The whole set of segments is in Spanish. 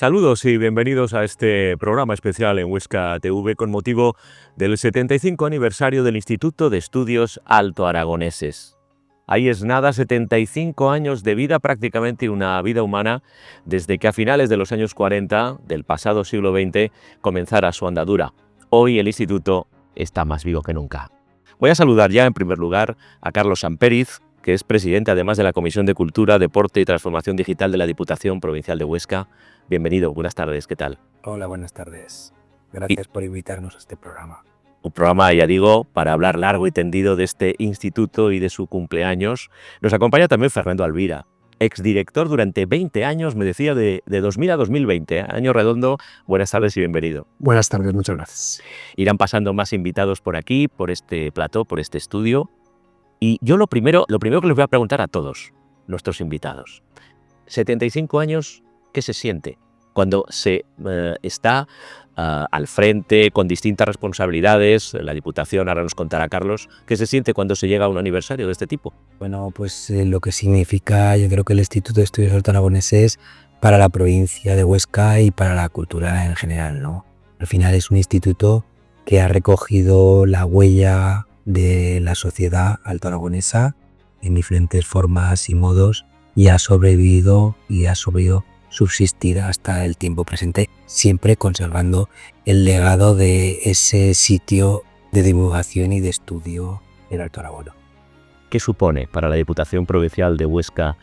Saludos y bienvenidos a este programa especial en Huesca TV con motivo del 75 aniversario del Instituto de Estudios Alto Aragoneses. Ahí es nada, 75 años de vida, prácticamente una vida humana, desde que a finales de los años 40 del pasado siglo XX comenzara su andadura. Hoy el instituto está más vivo que nunca. Voy a saludar ya en primer lugar a Carlos Samperiz, que es presidente además de la Comisión de Cultura, Deporte y Transformación Digital de la Diputación Provincial de Huesca. Bienvenido, buenas tardes, ¿qué tal? Hola, buenas tardes. Gracias por invitarnos a este programa. Un programa, ya digo, para hablar largo y tendido de este instituto y de su cumpleaños. Nos acompaña también Fernando Alvira, exdirector durante 20 años, me decía, de 2000 a 2020, año redondo. Buenas tardes y bienvenido. Buenas tardes, muchas gracias. Irán pasando más invitados por aquí, por este plató, por este estudio. Y yo lo primero que les voy a preguntar a todos nuestros invitados. 75 años, ¿qué se siente cuando se está al frente con distintas responsabilidades? La Diputación, ahora nos contará Carlos, ¿qué se siente cuando se llega a un aniversario de este tipo? Bueno, pues lo que significa, yo creo que el Instituto de Estudios Alto Aragoneses para la provincia de Huesca y para la cultura en general, ¿no? Al final es un instituto que ha recogido la huella de la sociedad alto aragonesa en diferentes formas y modos y ha sobrevivido y ha sabido subsistir hasta el tiempo presente, siempre conservando el legado de ese sitio de divulgación y de estudio del Alto Aragón. ¿Qué supone para la Diputación Provincial de Huesca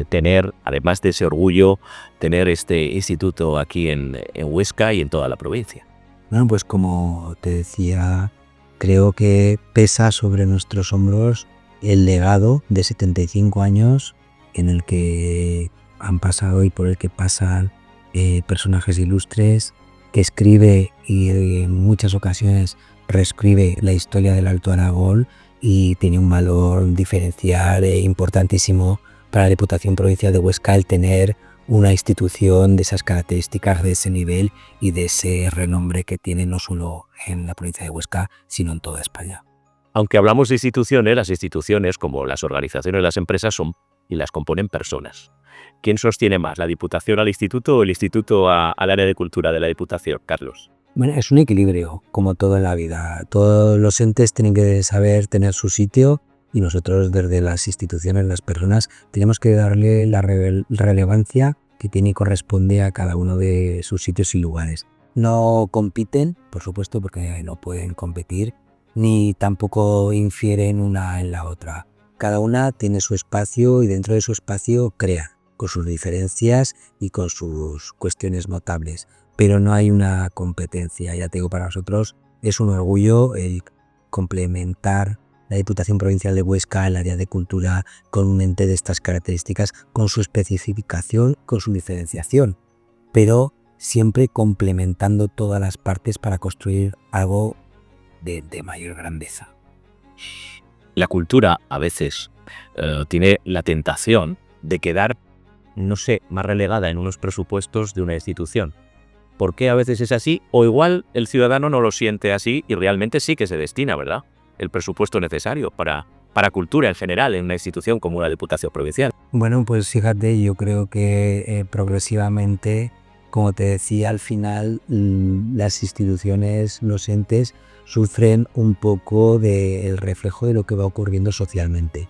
tener, además de ese orgullo, tener este instituto aquí en Huesca y en toda la provincia? Bueno, pues como te decía, creo que pesa sobre nuestros hombros el legado de 75 años en el que han pasado y por el que pasan personajes ilustres, que escribe y en muchas ocasiones reescribe la historia del Alto Aragón y tiene un valor diferencial e importantísimo para la Diputación Provincial de Huesca el tener una institución de esas características, de ese nivel y de ese renombre que tiene no solo en la provincia de Huesca, sino en toda España. Aunque hablamos de instituciones, las instituciones, como las organizaciones, las empresas, son y las componen personas. ¿Quién sostiene más, la Diputación al Instituto o el Instituto al área de cultura de la Diputación, Carlos? Bueno, es un equilibrio, como todo en la vida. Todos los entes tienen que saber tener su sitio y nosotros desde las instituciones, las personas, tenemos que darle la relevancia que tiene y corresponde a cada uno de sus sitios y lugares. No compiten, por supuesto, porque no pueden competir, ni tampoco infieren una en la otra. Cada una tiene su espacio y dentro de su espacio crea, con sus diferencias y con sus cuestiones notables. Pero no hay una competencia, ya te digo, para nosotros es un orgullo el complementar la Diputación Provincial de Huesca, el área de cultura, con un ente de estas características, con su especificación, con su diferenciación, pero siempre complementando todas las partes para construir algo de mayor grandeza. La cultura a veces tiene la tentación de quedar, no sé, más relegada en unos presupuestos de una institución. ¿Por qué a veces es así? O igual el ciudadano no lo siente así y realmente sí que se destina, ¿verdad?, el presupuesto necesario para cultura en general en una institución como la Diputación Provincial. Bueno, pues fíjate, yo creo que progresivamente, como te decía, al final las instituciones, los entes, sufren un poco del reflejo de lo que va ocurriendo socialmente.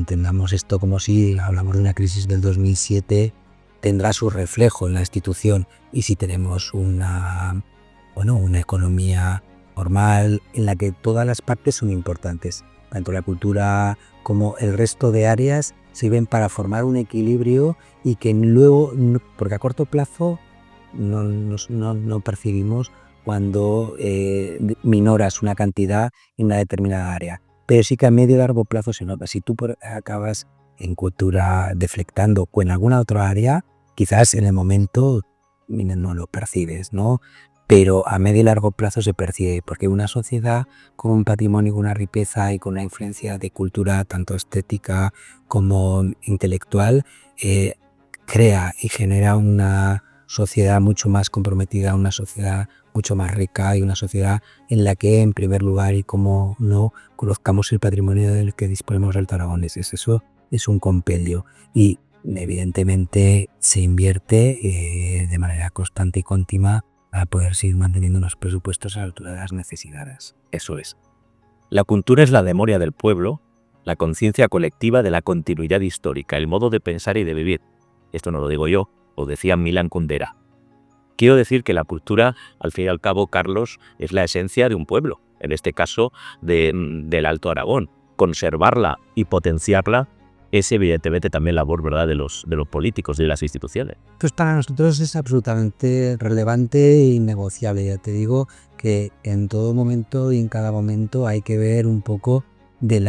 Tengamos esto como si hablamos de una crisis del 2007, tendrá su reflejo en la institución, y si tenemos una economía normal en la que todas las partes son importantes, tanto la cultura como el resto de áreas sirven para formar un equilibrio y que luego, porque a corto plazo no percibimos cuando minoras una cantidad en una determinada área, pero sí que a medio y largo plazo se nota. Si tú acabas en cultura deflectando o en alguna otra área, quizás en el momento no lo percibes, ¿no? Pero a medio y largo plazo se percibe, porque una sociedad con un patrimonio, con una riqueza y con una influencia de cultura tanto estética como intelectual, crea y genera una sociedad mucho más comprometida, una sociedad mucho más rica y una sociedad en la que, en primer lugar, y como no, conozcamos el patrimonio del que disponemos alto aragoneses. Eso es un compendio. Y evidentemente se invierte de manera constante y continua para poder seguir manteniendo unos presupuestos a la altura de las necesidades. Eso es. La cultura es la memoria del pueblo, la conciencia colectiva de la continuidad histórica, el modo de pensar y de vivir. Esto no lo digo yo, lo decía Milan Kundera. Quiero decir que la cultura, al fin y al cabo, Carlos, es la esencia de un pueblo, en este caso del Alto Aragón. Conservarla y potenciarla es evidentemente también labor, ¿verdad?, de los políticos y de las instituciones. Pues para nosotros es absolutamente relevante e innegociable. Ya te digo que en todo momento y en cada momento hay que ver un poco de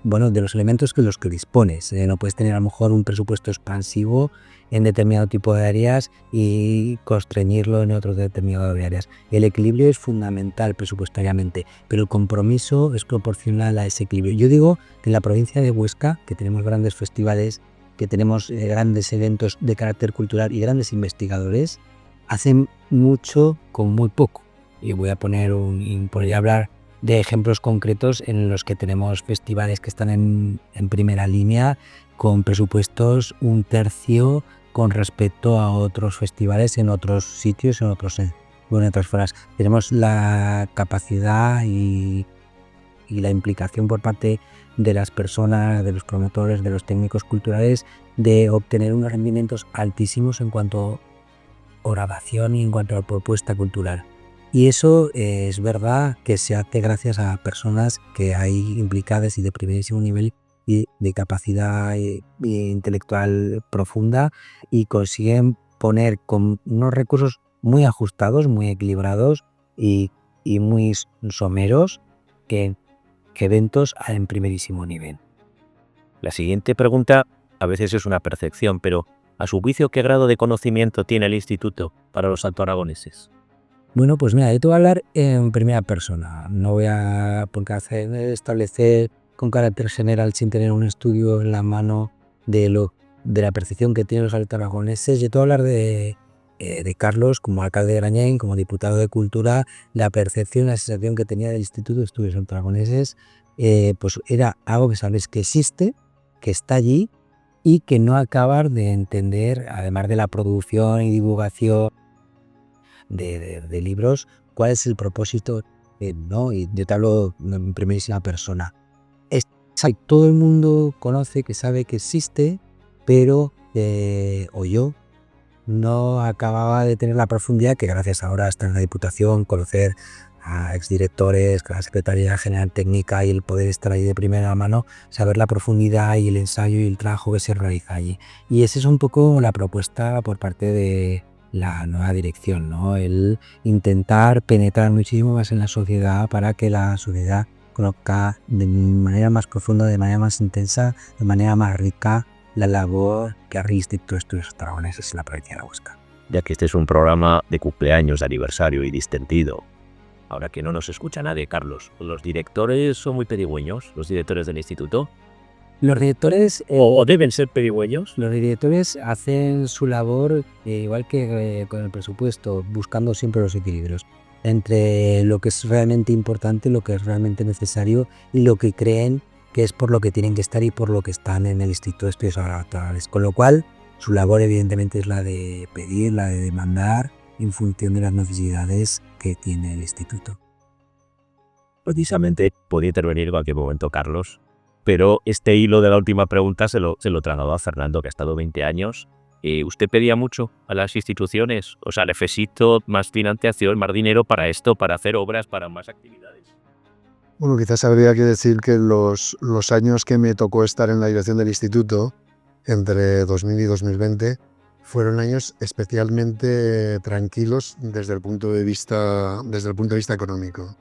de los elementos que los que dispones. No puedes tener a lo mejor un presupuesto expansivo en determinado tipo de áreas y constreñirlo en otro determinado de áreas. El equilibrio es fundamental presupuestariamente, pero el compromiso es proporcional a ese equilibrio. Yo digo que en la provincia de Huesca, que tenemos grandes festivales, que tenemos grandes eventos de carácter cultural y grandes investigadores, hacen mucho con muy poco. Y voy a podría hablar de ejemplos concretos en los que tenemos festivales que están en primera línea con presupuestos un tercio con respecto a otros festivales en otros sitios, en otras zonas. Tenemos la capacidad y la implicación por parte de las personas, de los promotores, de los técnicos culturales, de obtener unos rendimientos altísimos en cuanto a grabación y en cuanto a propuesta cultural. Y eso es verdad que se hace gracias a personas que hay implicadas y de primerísimo nivel y de capacidad intelectual profunda, y consiguen poner con unos recursos muy ajustados, muy equilibrados y muy someros que eventos en primerísimo nivel. La siguiente pregunta a veces es una percepción, pero a su juicio, ¿qué grado de conocimiento tiene el instituto para los altoaragoneses? Bueno, pues mira, yo te voy a hablar en primera persona. No voy a establecer con carácter general sin tener un estudio en la mano de la percepción que tienen los altoaragoneses. Yo te voy a hablar de Carlos como alcalde de Grañén, como diputado de Cultura. La percepción, la sensación que tenía del Instituto de Estudios Altoaragoneses, pues era algo que sabes que existe, que está allí y que no acabar de entender, además de la producción y divulgación de libros, cuál es el propósito, ¿no? Y yo te hablo en primerísima persona. Todo el mundo conoce, que sabe que existe, pero o yo no acababa de tener la profundidad que gracias ahora estar en la Diputación, conocer a exdirectores, a la Secretaría General Técnica y el poder estar ahí de primera mano, saber la profundidad y el ensayo y el trabajo que se realiza allí. Y esa es un poco la propuesta por parte de la nueva dirección, ¿no? El intentar penetrar muchísimo más en la sociedad para que la sociedad conozca de manera más profunda, de manera más intensa, de manera más rica la labor que hace el Instituto de Estudios Altoaragoneses en la provincia de Huesca. Ya que este es un programa de cumpleaños, de aniversario y distendido, ahora que no nos escucha nadie, Carlos, ¿los directores son muy pedigüeños, los directores del instituto? Los directores ¿O deben ser pedigüeños? Los directores hacen su labor igual que con el presupuesto, buscando siempre los equilibrios entre lo que es realmente importante, lo que es realmente necesario y lo que creen que es por lo que tienen que estar y por lo que están en el Instituto de Estudios Altoaragoneses. Con lo cual, su labor evidentemente es la de pedir, la de demandar en función de las necesidades que tiene el instituto. Precisamente podía intervenir en cualquier momento Carlos, pero este hilo de la última pregunta se lo trasladó a Fernando, que ha estado 20 años. ¿Usted pedía mucho a las instituciones? O sea, necesito más financiación, más dinero para esto, para hacer obras, para más actividades. Bueno, quizás habría que decir que los años que me tocó estar en la dirección del instituto, entre 2000 y 2020, fueron años especialmente tranquilos desde el punto de vista económico.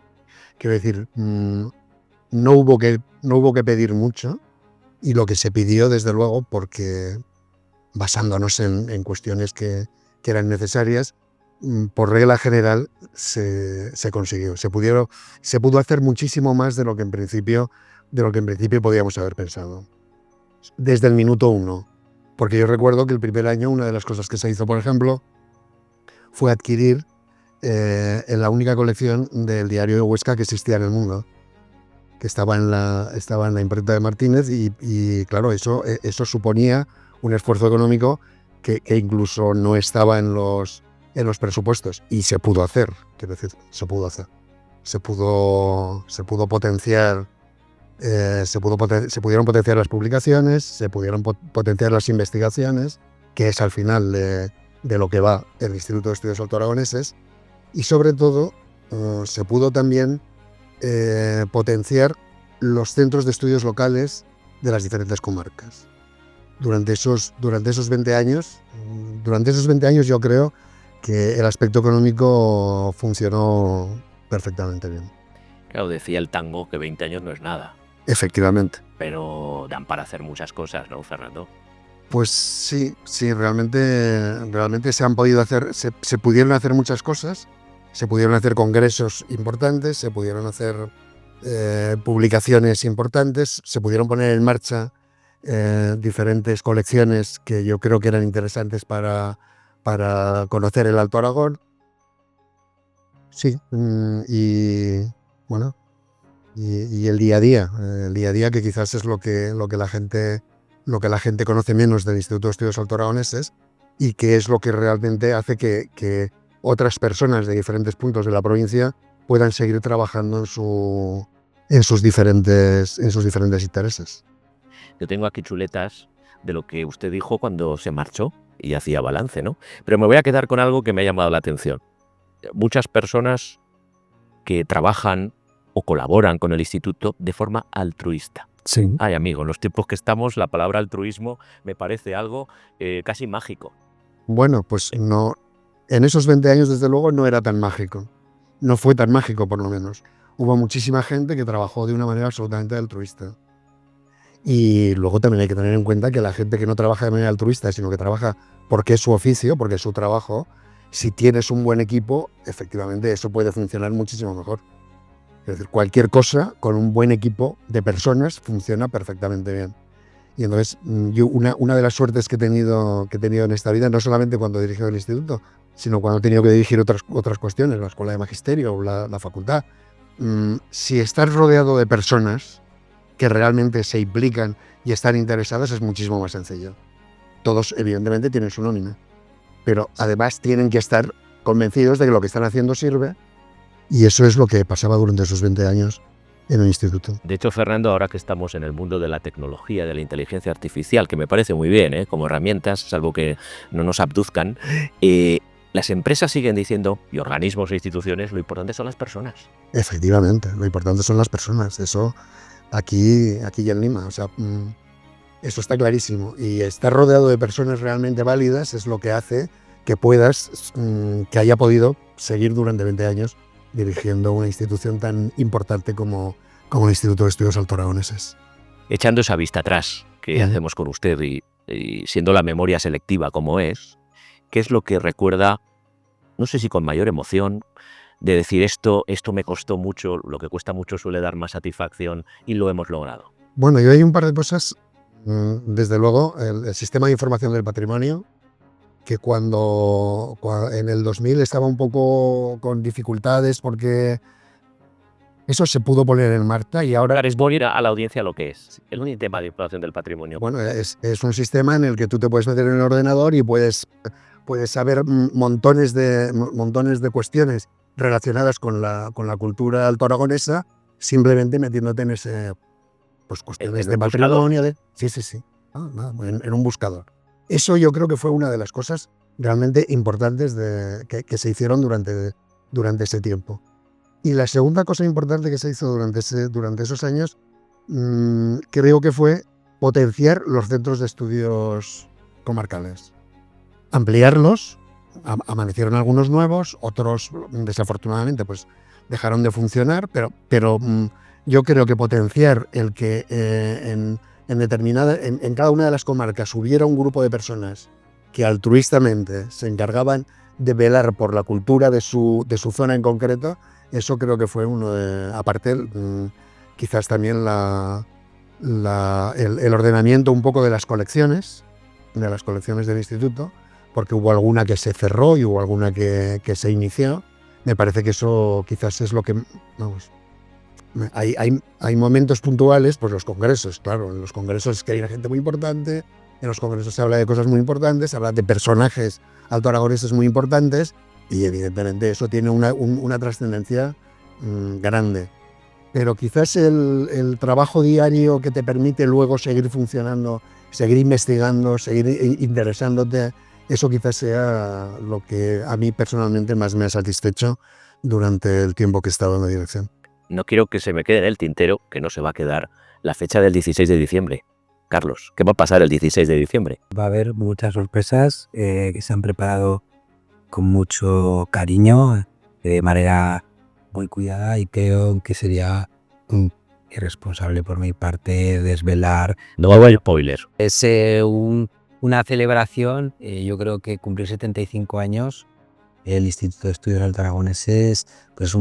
Quiero decir, no hubo que pedir mucho, y lo que se pidió, desde luego, porque basándonos en cuestiones que eran necesarias, por regla general se consiguió. Se pudo hacer muchísimo más de lo que en principio podíamos haber pensado. Desde el minuto uno. Porque yo recuerdo que el primer año una de las cosas que se hizo, por ejemplo, fue adquirir en la única colección del diario de Huesca que existía en el mundo, que estaba en la imprenta de Martínez y claro, eso suponía un esfuerzo económico que incluso no estaba en los presupuestos y se pudo hacer, quiero decir, se pudo hacer. Se pudo potenciar, se pudieron potenciar las publicaciones, se pudieron potenciar las investigaciones, que es al final de lo que va el Instituto de Estudios Alto Aragoneses, y sobre todo se pudo también potenciar los centros de estudios locales de las diferentes comarcas. Durante esos 20 años yo creo que el aspecto económico funcionó perfectamente bien. Claro, decía el tango que 20 años no es nada. Efectivamente. Pero dan para hacer muchas cosas, ¿no, Fernando? Pues sí, realmente se han podido hacer, se pudieron hacer muchas cosas, se pudieron hacer congresos importantes, se pudieron hacer publicaciones importantes, se pudieron poner en marcha diferentes colecciones que yo creo que eran interesantes para conocer el Alto Aragón. Sí, y bueno, y el día a día que quizás es lo que la gente conoce menos del Instituto de Estudios Alto Aragoneses y que es lo que realmente hace que otras personas de diferentes puntos de la provincia puedan seguir trabajando en sus diferentes intereses. Yo tengo aquí chuletas de lo que usted dijo cuando se marchó y hacía balance, ¿no? Pero me voy a quedar con algo que me ha llamado la atención. Muchas personas que trabajan o colaboran con el instituto de forma altruista. Sí. Ay, amigo, en los tiempos que estamos, la palabra altruismo me parece algo casi mágico. Bueno, pues no, en esos 20 años desde luego no era tan mágico. No fue tan mágico, por lo menos. Hubo muchísima gente que trabajó de una manera absolutamente altruista. Y luego también hay que tener en cuenta que la gente que no trabaja de manera altruista, sino que trabaja porque es su oficio, porque es su trabajo, si tienes un buen equipo, efectivamente eso puede funcionar muchísimo mejor. Es decir, cualquier cosa con un buen equipo de personas funciona perfectamente bien. Y entonces, yo una de las suertes que he tenido en esta vida, no solamente cuando he dirigido el instituto, sino cuando he tenido que dirigir otras cuestiones, la escuela de magisterio o la facultad, si estás rodeado de personas que realmente se implican y están interesadas, es muchísimo más sencillo. Todos, evidentemente, tienen su nómina, pero además tienen que estar convencidos de que lo que están haciendo sirve, y eso es lo que pasaba durante esos 20 años en el instituto. De hecho, Fernando, ahora que estamos en el mundo de la tecnología, de la inteligencia artificial, que me parece muy bien, como herramientas, salvo que no nos abduzcan, las empresas siguen diciendo, y organismos e instituciones, lo importante son las personas. Efectivamente, lo importante son las personas. Eso aquí y en Lima, o sea, eso está clarísimo. Y estar rodeado de personas realmente válidas es lo que hace que puedas, que haya podido seguir durante 20 años dirigiendo una institución tan importante como el Instituto de Estudios Alto Aragoneses. Echando esa vista atrás que hacemos con usted y siendo la memoria selectiva como es, ¿qué es lo que recuerda, no sé si con mayor emoción, de decir esto me costó mucho, lo que cuesta mucho suele dar más satisfacción y lo hemos logrado? Bueno, yo hay un par de cosas, desde luego, el sistema de información del patrimonio, que cuando en el 2000 estaba un poco con dificultades porque eso se pudo poner en marcha y ahora... Es poner a la audiencia lo que es el tema de información del patrimonio. Bueno, es un sistema en el que tú te puedes meter en el ordenador y puedes saber montones de cuestiones relacionadas con la cultura altoaragonesa, simplemente metiéndote en ese, pues, cuestiones de patrimonio. Sí. En un buscador. Eso yo creo que fue una de las cosas realmente importantes que se hicieron durante ese tiempo. Y la segunda cosa importante que se hizo durante esos años, creo que fue potenciar los centros de estudios comarcales. Ampliarlos, amanecieron algunos nuevos, otros desafortunadamente pues dejaron de funcionar, pero yo creo que potenciar el que en cada una de las comarcas hubiera un grupo de personas que altruistamente se encargaban de velar por la cultura de su zona en concreto, eso creo que fue uno de, aparte quizás también el ordenamiento un poco de las colecciones del instituto, porque hubo alguna que se cerró y hubo alguna que se inició. Me parece que eso quizás es lo que, vamos, Hay momentos puntuales, pues los congresos, claro, en los congresos es que hay gente muy importante, en los congresos se habla de cosas muy importantes, se habla de personajes altoaragoneses muy importantes y evidentemente eso tiene una trascendencia grande. Pero quizás el trabajo diario que te permite luego seguir funcionando, seguir investigando, seguir interesándote, eso quizás sea lo que a mí personalmente más me ha satisfecho durante el tiempo que he estado en la dirección. No quiero que se me quede en el tintero, que no se va a quedar, la fecha del 16 de diciembre. Carlos, ¿qué va a pasar el 16 de diciembre? Va a haber muchas sorpresas que se han preparado con mucho cariño, de manera muy cuidada, y creo que sería irresponsable por mi parte desvelar. No va a haber spoiler. Es una celebración, yo creo que cumplir 75 años, el Instituto de Estudios Altoaragoneses, pues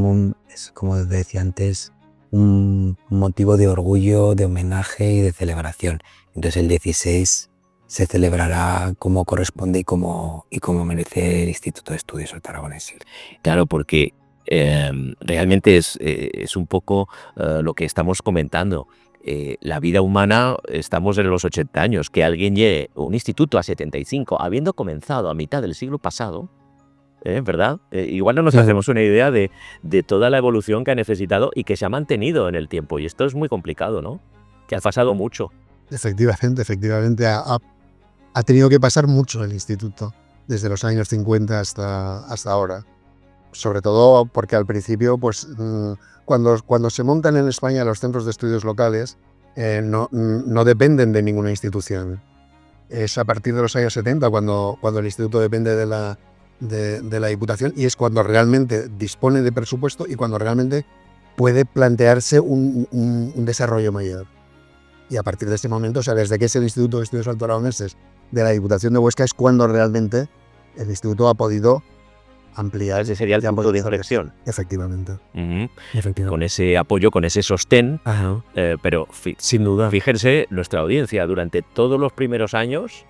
es, como decía antes, un motivo de orgullo, de homenaje y de celebración. Entonces el 16 se celebrará como corresponde y como merece el Instituto de Estudios Altoaragoneses. Claro, porque realmente es un poco lo que estamos comentando. La vida humana, estamos en los 80 años, que alguien llegue a un instituto a 75, habiendo comenzado a mitad del siglo pasado, ¿verdad? Igual no nos hacemos una idea de toda la evolución que ha necesitado y que se ha mantenido en el tiempo. Y esto es muy complicado, ¿no? Que ha pasado mucho. Efectivamente, ha tenido que pasar mucho el instituto, desde los años 50 hasta ahora. Sobre todo porque al principio, pues cuando se montan en España los centros de estudios locales, no dependen de ninguna institución. Es a partir de los años 70 cuando el instituto depende de la Diputación, y es cuando realmente dispone de presupuesto y cuando realmente puede plantearse un desarrollo mayor. Y a partir de ese momento, o sea, desde que es el Instituto de Estudios Altoaragoneses de la Diputación de Huesca, es cuando realmente el instituto ha podido ampliar. Ese sería el punto de inflexión. Efectivamente. Con ese apoyo, con ese sostén. Ajá. Pero sin duda, fíjense, nuestra audiencia durante todos los primeros años,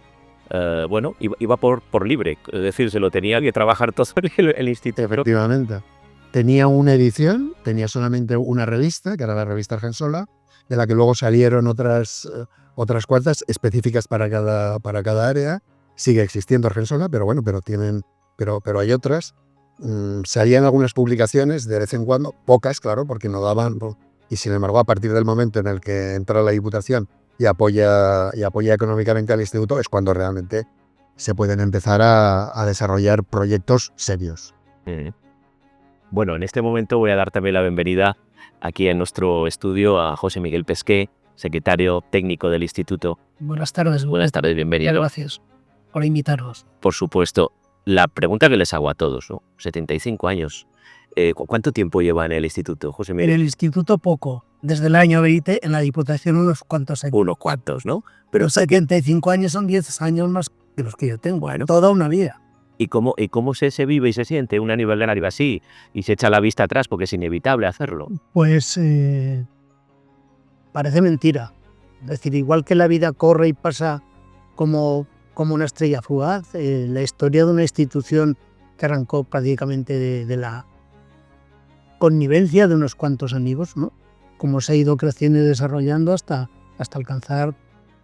bueno, iba por libre. Es decir, se lo tenía que trabajar todo el instituto. Efectivamente. Tenía una edición, tenía solamente una revista, que era la revista Argensola, de la que luego salieron otras cuantas específicas para cada área. Sigue existiendo Argensola, pero bueno, pero hay otras. Salían algunas publicaciones de vez en cuando, pocas, claro, porque no daban. Y sin embargo, a partir del momento en el que entra la Diputación y apoya económicamente al instituto, es cuando realmente se pueden empezar a desarrollar proyectos serios. Bueno, en este momento voy a dar también la bienvenida aquí en nuestro estudio a José Miguel Pesqué, secretario técnico del instituto. Buenas tardes. Buenas tardes, bienvenido. Gracias por invitarnos. Por supuesto. La pregunta que les hago a todos, ¿no? 75 años. ¿Cuánto tiempo lleva en el instituto, José Miguel? En el instituto poco. Desde el año 20, en la Diputación unos cuantos años. Unos cuantos, ¿no? Pero 75 años son 10 años más que los que yo tengo. Bueno, toda una vida. ¿Y cómo se vive y se siente un aniversario así y se echa la vista atrás porque es inevitable hacerlo? Pues parece mentira. Es decir, igual que la vida corre y pasa como una estrella fugaz, la historia de una institución que arrancó prácticamente de la connivencia de unos cuantos amigos, ¿no? Cómo se ha ido creciendo y desarrollando hasta alcanzar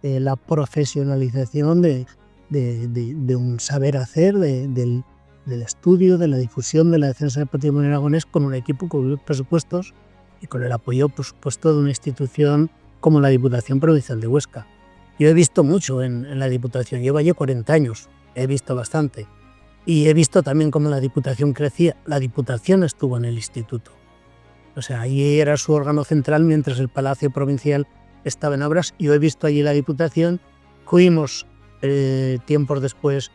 la profesionalización de un saber hacer, del estudio, de la difusión, de la defensa del patrimonio aragonés, con un equipo con unos presupuestos y con el apoyo, por supuesto, de una institución como la Diputación Provincial de Huesca. Yo he visto mucho en la Diputación, llevo allí 40 años, he visto bastante. Y he visto también cómo la Diputación crecía. La Diputación estuvo en el instituto. O sea, ahí era su órgano central mientras el Palacio Provincial estaba en obras. Yo he visto allí la Diputación, fuimos tiempos después,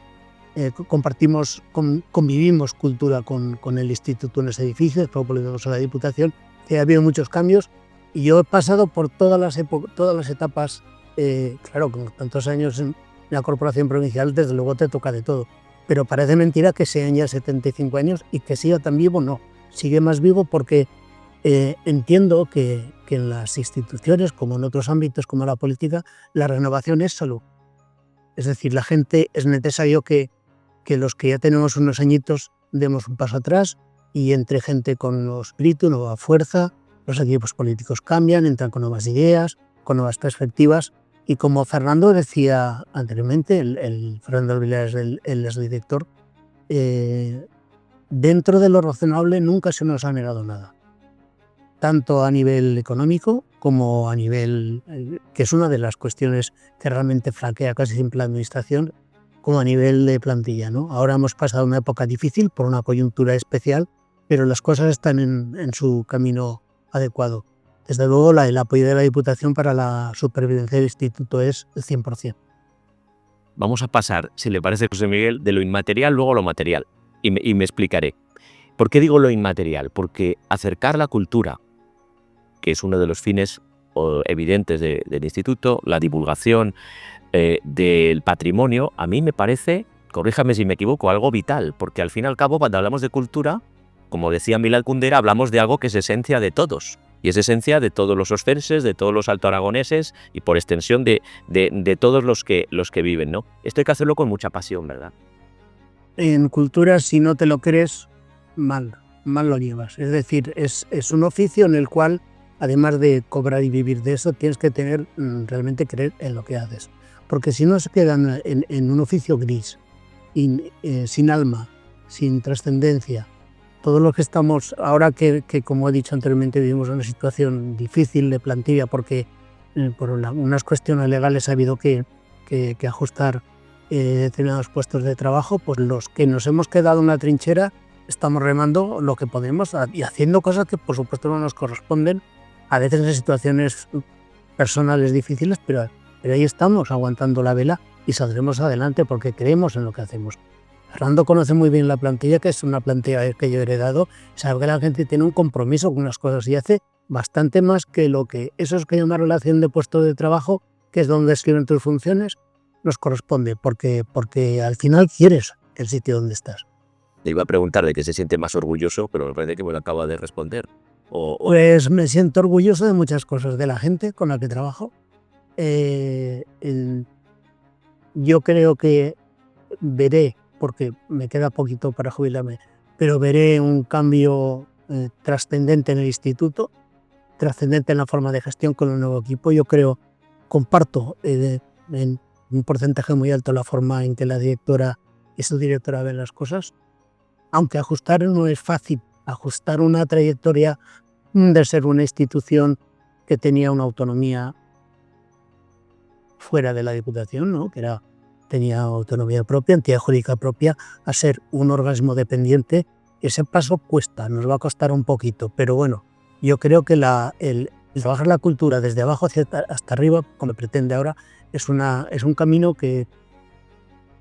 convivimos cultura con el instituto en ese edificio, después volvimos a la Diputación. Ha habido muchos cambios y yo he pasado por todas las etapas. Claro, con tantos años en la Corporación Provincial, desde luego te toca de todo. Pero parece mentira que sean ya 75 años y que siga tan vivo, no. Sigue más vivo porque entiendo que en las instituciones, como en otros ámbitos, como la política, la renovación es salud. Es decir, la gente, es necesario que los que ya tenemos unos añitos demos un paso atrás y entre gente con espíritu, nueva fuerza, los equipos políticos cambian, entran con nuevas ideas, con nuevas perspectivas, y como Fernando decía anteriormente, el Fernando Vilares, el exdirector, dentro de lo razonable nunca se nos ha negado nada, tanto a nivel económico como a nivel, que es una de las cuestiones que realmente flaquea casi siempre la administración, como a nivel de plantilla, ¿no? Ahora hemos pasado una época difícil por una coyuntura especial, pero las cosas están en su camino adecuado. Desde luego, el apoyo de la Diputación para la supervivencia del instituto es el 100%. Vamos a pasar, si le parece, José Miguel, de lo inmaterial luego a lo material. Y me explicaré. ¿Por qué digo lo inmaterial? Porque acercar la cultura, que es uno de los fines evidentes del instituto, la divulgación del patrimonio, a mí me parece, corríjame si me equivoco, algo vital, porque al fin y al cabo, cuando hablamos de cultura, como decía Milán Kundera, hablamos de algo que es esencia de todos, y es esencia de todos los oscenses, de todos los altoaragoneses, y por extensión de todos los que viven, ¿no? Esto hay que hacerlo con mucha pasión, ¿verdad? En cultura, si no te lo crees, mal lo llevas. Es decir, es un oficio en el cual, además de cobrar y vivir de eso, tienes que tener realmente creer en lo que haces. Porque si no se quedan en un oficio gris, sin alma, sin trascendencia, todos los que estamos, ahora que como he dicho anteriormente, vivimos una situación difícil de plantilla porque por unas cuestiones legales ha habido que ajustar determinados puestos de trabajo, pues los que nos hemos quedado en la trinchera estamos remando lo que podemos y haciendo cosas que por supuesto no nos corresponden, a veces en situaciones personales difíciles, pero ahí estamos aguantando la vela y saldremos adelante porque creemos en lo que hacemos. Fernando conoce muy bien la plantilla, que es una plantilla que yo he heredado, sabe que la gente tiene un compromiso con unas cosas y hace bastante más que lo que eso es que hay una relación de puesto de trabajo, que es donde escriben tus funciones, nos corresponde, porque al final quieres el sitio donde estás. Le iba a preguntar de qué se siente más orgulloso, pero me parece que me lo acaba de responder. Pues me siento orgulloso de muchas cosas, de la gente con la que trabajo. Yo creo que veré, porque me queda poquito para jubilarme, pero veré un cambio trascendente en el instituto, trascendente en la forma de gestión con el nuevo equipo. Yo creo, comparto en un porcentaje muy alto la forma en que la directora y su directora ven las cosas, aunque ajustar no es fácil, ajustar una trayectoria de ser una institución que tenía una autonomía fuera de la Diputación, ¿no? Tenía autonomía propia, entidad jurídica propia, a ser un organismo dependiente. Ese paso cuesta, nos va a costar un poquito, pero bueno, yo creo que el trabajar la cultura desde abajo hasta arriba, como pretende ahora, es un camino que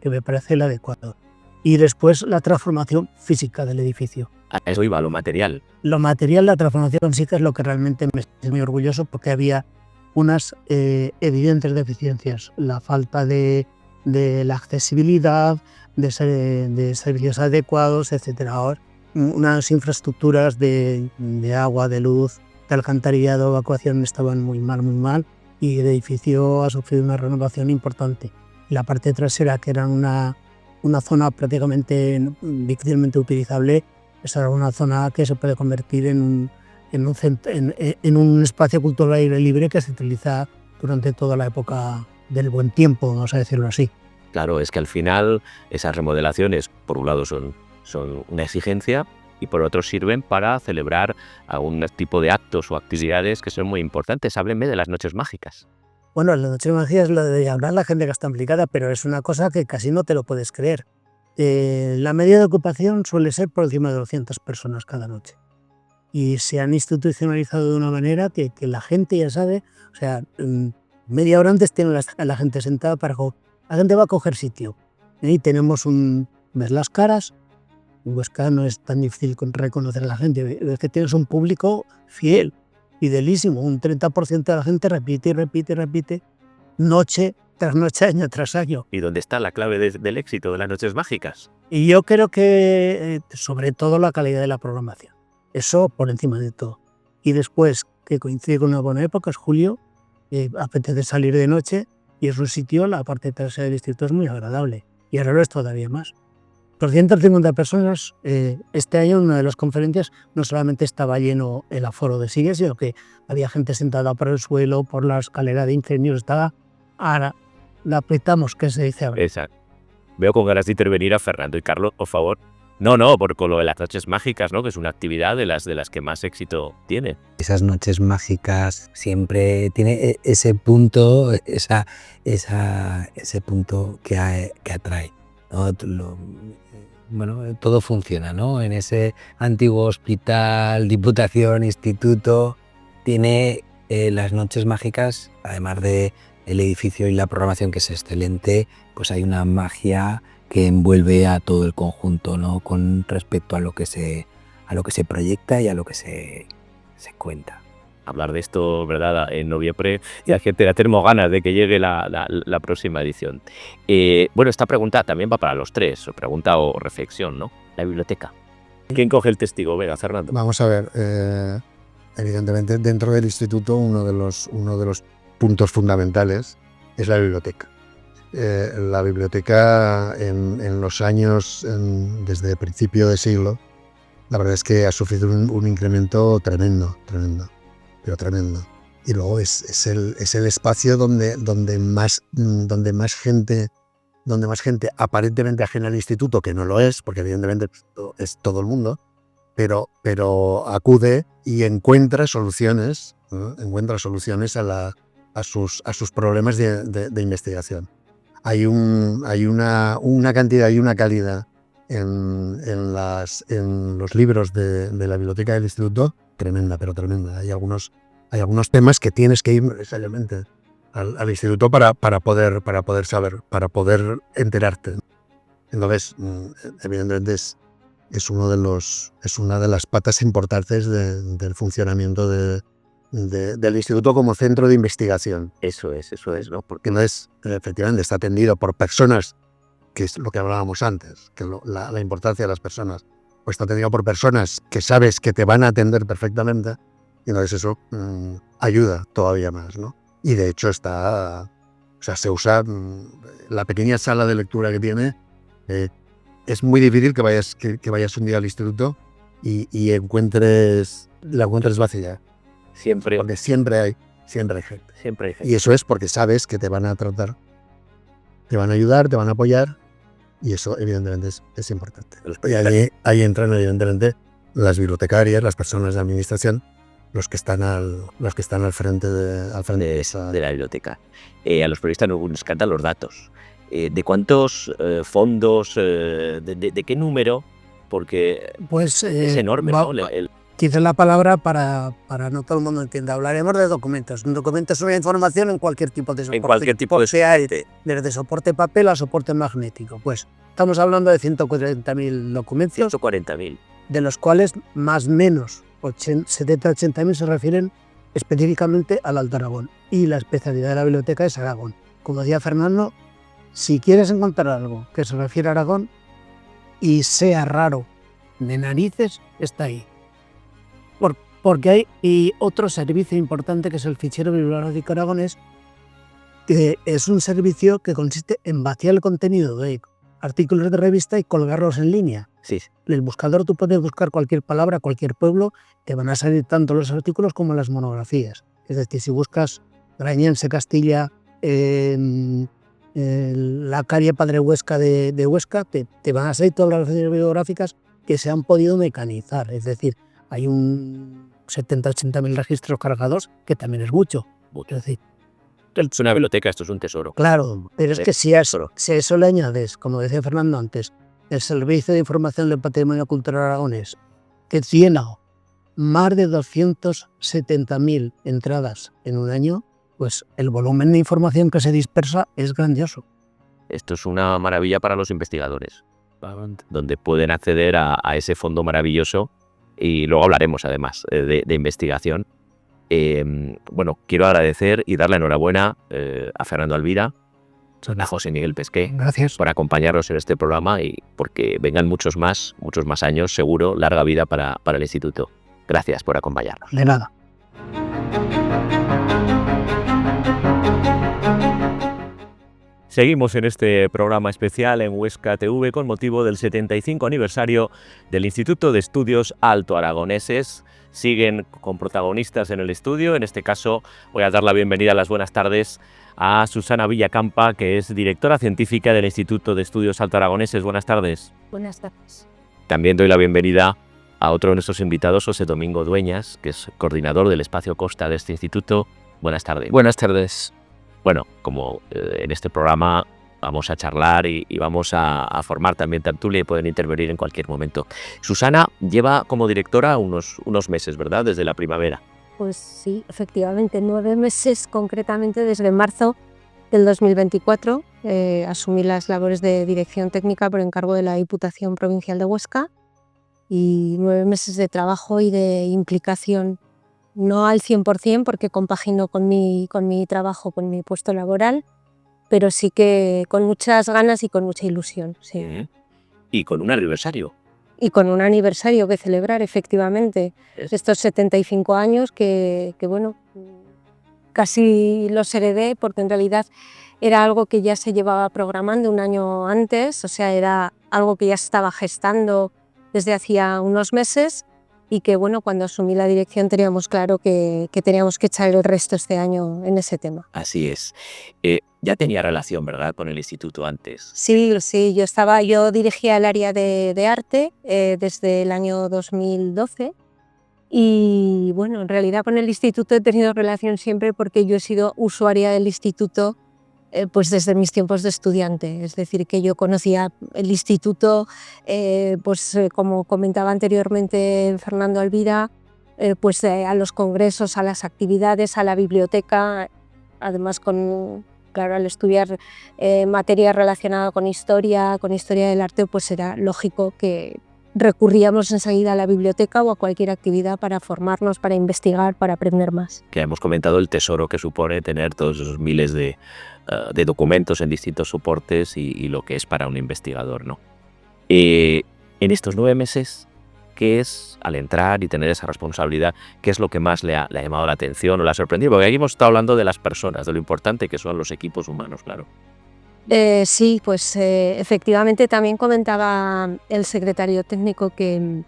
me parece el adecuado. Y después la transformación física del edificio. A eso iba, lo material. Lo material, la transformación física es lo que realmente me siento muy orgulloso, porque había unas evidentes deficiencias. La falta de la accesibilidad, de servicios adecuados, etc. Unas infraestructuras de agua, de luz, de alcantarillado, evacuación estaban muy mal, y el edificio ha sufrido una renovación importante. La parte trasera, que era una zona prácticamente difícilmente utilizable, esa era una zona que se puede convertir en un espacio cultural al aire libre que se utiliza durante toda la época del buen tiempo, vamos a decirlo así. Claro, es que al final esas remodelaciones, por un lado, son una exigencia y por otro sirven para celebrar algún tipo de actos o actividades que son muy importantes. Háblenme de las noches mágicas. Bueno, las noches mágicas, lo de hablar la gente que está implicada, pero es una cosa que casi no te lo puedes creer. La media de ocupación suele ser por encima de 200 personas cada noche. Y se han institucionalizado de una manera que la gente ya sabe, o sea, media hora antes tiene a la gente sentada la gente va a coger sitio. Y tenemos ves las caras, en Huesca no es tan difícil reconocer a la gente, es que tienes un público fiel, fidelísimo, un 30% de la gente repite, noche tras noche, año tras año. ¿Y dónde está la clave del éxito de las noches mágicas? Y yo creo que sobre todo la calidad de la programación, eso por encima de todo. Y después, que coincide con una buena época, es julio, apetece salir de noche y es un sitio, la parte trasera del distrito es muy agradable y ahora es todavía más. 250 personas. Este año en una de las conferencias no solamente estaba lleno el aforo de silla, sino que había gente sentada por el suelo, por la escalera de incendios. Estaba, ahora la apretamos, que se dice ahora. Exacto. Veo con ganas de intervenir a Fernando y Carlos, por favor. No, con lo de las noches mágicas, ¿no? Que es una actividad de las que más éxito tiene. Esas noches mágicas siempre tiene ese punto, ese punto que atrae, ¿no? Bueno, todo funciona, ¿no? En ese antiguo hospital, diputación, instituto, tiene las noches mágicas, además de el edificio y la programación, que es excelente, pues hay una magia que envuelve a todo el conjunto, ¿no? Con respecto a lo que se proyecta y a lo que se cuenta. Hablar de esto, ¿verdad?, en noviembre, y la gente ya tenemos ganas de que llegue la próxima edición. Bueno, esta pregunta también va para los tres, o pregunta o reflexión, ¿no? La biblioteca. ¿Quién coge el testigo? Venga, Fernando. Vamos a ver, evidentemente dentro del instituto uno de los puntos fundamentales es la biblioteca. La biblioteca en los años, desde el principio de siglo, la verdad es que ha sufrido un incremento tremendo. Y luego es el espacio donde más gente aparentemente ajena al instituto, que no lo es, porque evidentemente es todo el mundo, pero acude y encuentra soluciones, ¿no? Encuentra soluciones a sus problemas de investigación. Hay una cantidad y una calidad en los libros de la biblioteca del instituto tremenda. Hay algunos temas que tienes que ir necesariamente al instituto para poder saber, para poder enterarte. Entonces, evidentemente es una de las patas importantes del funcionamiento del instituto como centro de investigación. Eso es, ¿no? Porque no es, efectivamente, está atendido por personas, que es lo que hablábamos antes, que la importancia de las personas. Pues está atendido por personas que sabes que te van a atender perfectamente, y entonces eso ayuda todavía más, ¿no? Y de hecho se usa la pequeña sala de lectura que tiene. Es muy difícil que vayas un día al instituto y la encuentres vacía. Siempre. Porque siempre hay gente. Siempre hay gente. Y eso es porque sabes que te van a tratar, te van a ayudar, te van a apoyar, y eso evidentemente es importante. Y ahí entran evidentemente las bibliotecarias, las personas de administración, los que están al frente de la biblioteca. A los periodistas nos encantan los datos. ¿De cuántos fondos, de qué número? Porque Pues, es enorme, ¿no? Quizás la palabra para no todo el mundo entienda. Hablaremos de documentos. Un documento es una información en cualquier tipo de soporte. En cualquier tipo de soporte. Desde soporte papel a soporte magnético. Pues estamos hablando de 140.000 documentos. 140.000. De los cuales más o menos 70-80.000 se refieren específicamente al Alto Aragón. Y la especialidad de la biblioteca es Aragón. Como decía Fernando, si quieres encontrar algo que se refiere a Aragón y sea raro de narices, está ahí. Porque hay otro servicio importante, que es el fichero bibliográfico aragonés, que es un servicio que consiste en vaciar el contenido de artículos de revista y colgarlos en línea. Sí. En el buscador tú puedes buscar cualquier palabra, cualquier pueblo, te van a salir tanto los artículos como las monografías. Es decir, si buscas Grañense, Castilla, la calle Padre Huesca de Huesca, te van a salir todas las referencias bibliográficas que se han podido mecanizar. Es decir, hay un 70-80.000 registros cargados, que también es mucho. Es decir, es una biblioteca, esto es un tesoro. Claro, pero es que si a eso le añades, como decía Fernando antes, el Servicio de Información del Patrimonio Cultural Aragonés, que tiene más de 270.000 entradas en un año, pues el volumen de información que se dispersa es grandioso. Esto es una maravilla para los investigadores, donde pueden acceder a ese fondo maravilloso, y luego hablaremos además de investigación. Bueno, quiero agradecer y darle enhorabuena a Fernando Alvira, a José Miguel Pesqué, Gracias. por acompañarnos en este programa, y porque vengan muchos más años, seguro, larga vida para el instituto. Gracias por acompañarnos. De nada. Seguimos en este programa especial en Huesca TV con motivo del 75 aniversario del Instituto de Estudios Alto Aragoneses. Siguen con protagonistas en el estudio. En este caso voy a dar la bienvenida, las buenas tardes, a Susana Villacampa, que es directora científica del Instituto de Estudios Alto Aragoneses. Buenas tardes. Buenas tardes. También doy la bienvenida a otro de nuestros invitados, José Domingo Dueñas, que es coordinador del Espacio Costa de este instituto. Buenas tardes. Buenas tardes. Bueno, como en este programa vamos a charlar y vamos a formar también tertulia y pueden intervenir en cualquier momento. Susana lleva como directora unos meses, ¿verdad? Desde la primavera. Pues sí, efectivamente, 9 meses concretamente desde marzo del 2024. Asumí las labores de dirección técnica por encargo de la Diputación Provincial de Huesca y 9 meses de trabajo y de implicación. No al 100% porque compagino con mi trabajo, con mi puesto laboral, pero sí que con muchas ganas y con mucha ilusión. Sí. Y con un aniversario. Y con un aniversario que celebrar, efectivamente. Estos 75 años que bueno, casi los heredé porque en realidad era algo que ya se llevaba programando un año antes, o sea, era algo que ya se estaba gestando desde hacía unos meses. Y que bueno, cuando asumí la dirección teníamos claro que teníamos que echar el resto este año en ese tema. Así es. Ya tenía relación, ¿verdad?, con el instituto antes. Sí, yo dirigía el área de arte desde el año 2012 y bueno, en realidad con el instituto he tenido relación siempre porque yo he sido usuaria del instituto pues desde mis tiempos de estudiante, es decir, que yo conocía el instituto, como comentaba anteriormente Fernando Alvira, a los congresos, a las actividades, a la biblioteca, además al estudiar materia relacionada con historia del arte, pues era lógico que recurríamos enseguida a la biblioteca o a cualquier actividad para formarnos, para investigar, para aprender más. Que hemos comentado el tesoro que supone tener todos esos miles de documentos en distintos soportes y lo que es para un investigador, ¿no? En estos 9 meses, ¿qué es, al entrar y tener esa responsabilidad, qué es lo que más le ha llamado la atención o le ha sorprendido? Porque aquí hemos estado hablando de las personas, de lo importante que son los equipos humanos, claro. Sí, pues efectivamente también comentaba el secretario técnico que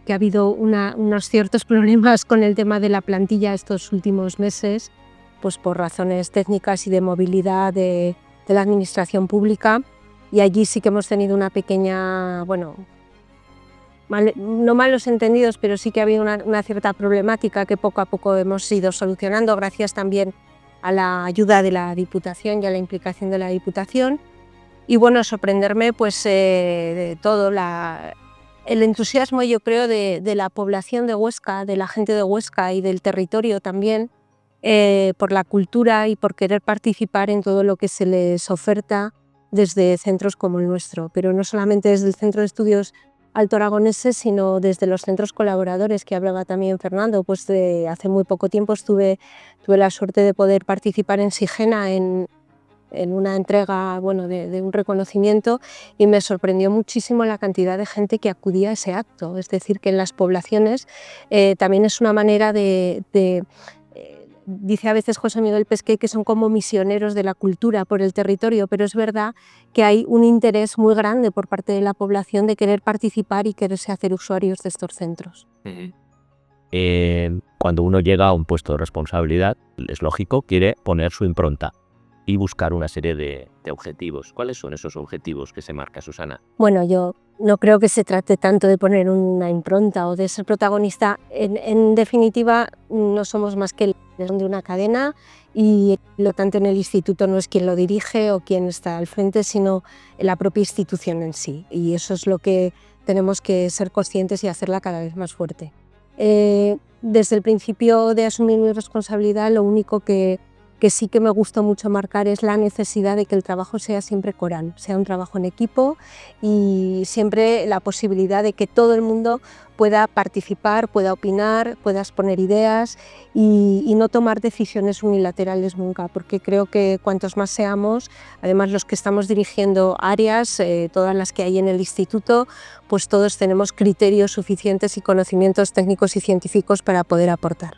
ha habido unos ciertos problemas con el tema de la plantilla estos últimos meses, pues por razones técnicas y de movilidad de la administración pública, y allí sí que hemos tenido una pequeña, no malos entendidos, pero sí que ha habido una cierta problemática que poco a poco hemos ido solucionando gracias también a la ayuda de la Diputación y a la implicación de la Diputación. Y bueno, sorprenderme pues de todo, el entusiasmo, yo creo, de la población de Huesca, de la gente de Huesca y del territorio también, por la cultura y por querer participar en todo lo que se les oferta desde centros como el nuestro, pero no solamente desde el Centro de Estudios Alto Aragoneses, sino desde los centros colaboradores que hablaba también Fernando. Pues hace muy poco tiempo tuve la suerte de poder participar en Sigena en una entrega de un reconocimiento y me sorprendió muchísimo la cantidad de gente que acudía a ese acto. Es decir, que en las poblaciones también es una manera dice a veces José Miguel Pesqué que son como misioneros de la cultura por el territorio, pero es verdad que hay un interés muy grande por parte de la población de querer participar y quererse hacer usuarios de estos centros. Cuando uno llega a un puesto de responsabilidad, es lógico, quiere poner su impronta y buscar una serie de objetivos. ¿Cuáles son esos objetivos que se marca, Susana? Bueno, yo no creo que se trate tanto de poner una impronta o de ser protagonista. En definitiva, no somos más que de una cadena y lo tanto en el instituto no es quien lo dirige o quien está al frente, sino la propia institución en sí. Y eso es lo que tenemos que ser conscientes y hacerla cada vez más fuerte. Desde el principio de asumir mi responsabilidad, lo único que sí que me gustó mucho marcar es la necesidad de que el trabajo sea siempre coral, sea un trabajo en equipo y siempre la posibilidad de que todo el mundo pueda participar, pueda opinar, pueda exponer ideas y no tomar decisiones unilaterales nunca, porque creo que cuantos más seamos, además los que estamos dirigiendo áreas, todas las que hay en el instituto, pues todos tenemos criterios suficientes y conocimientos técnicos y científicos para poder aportar.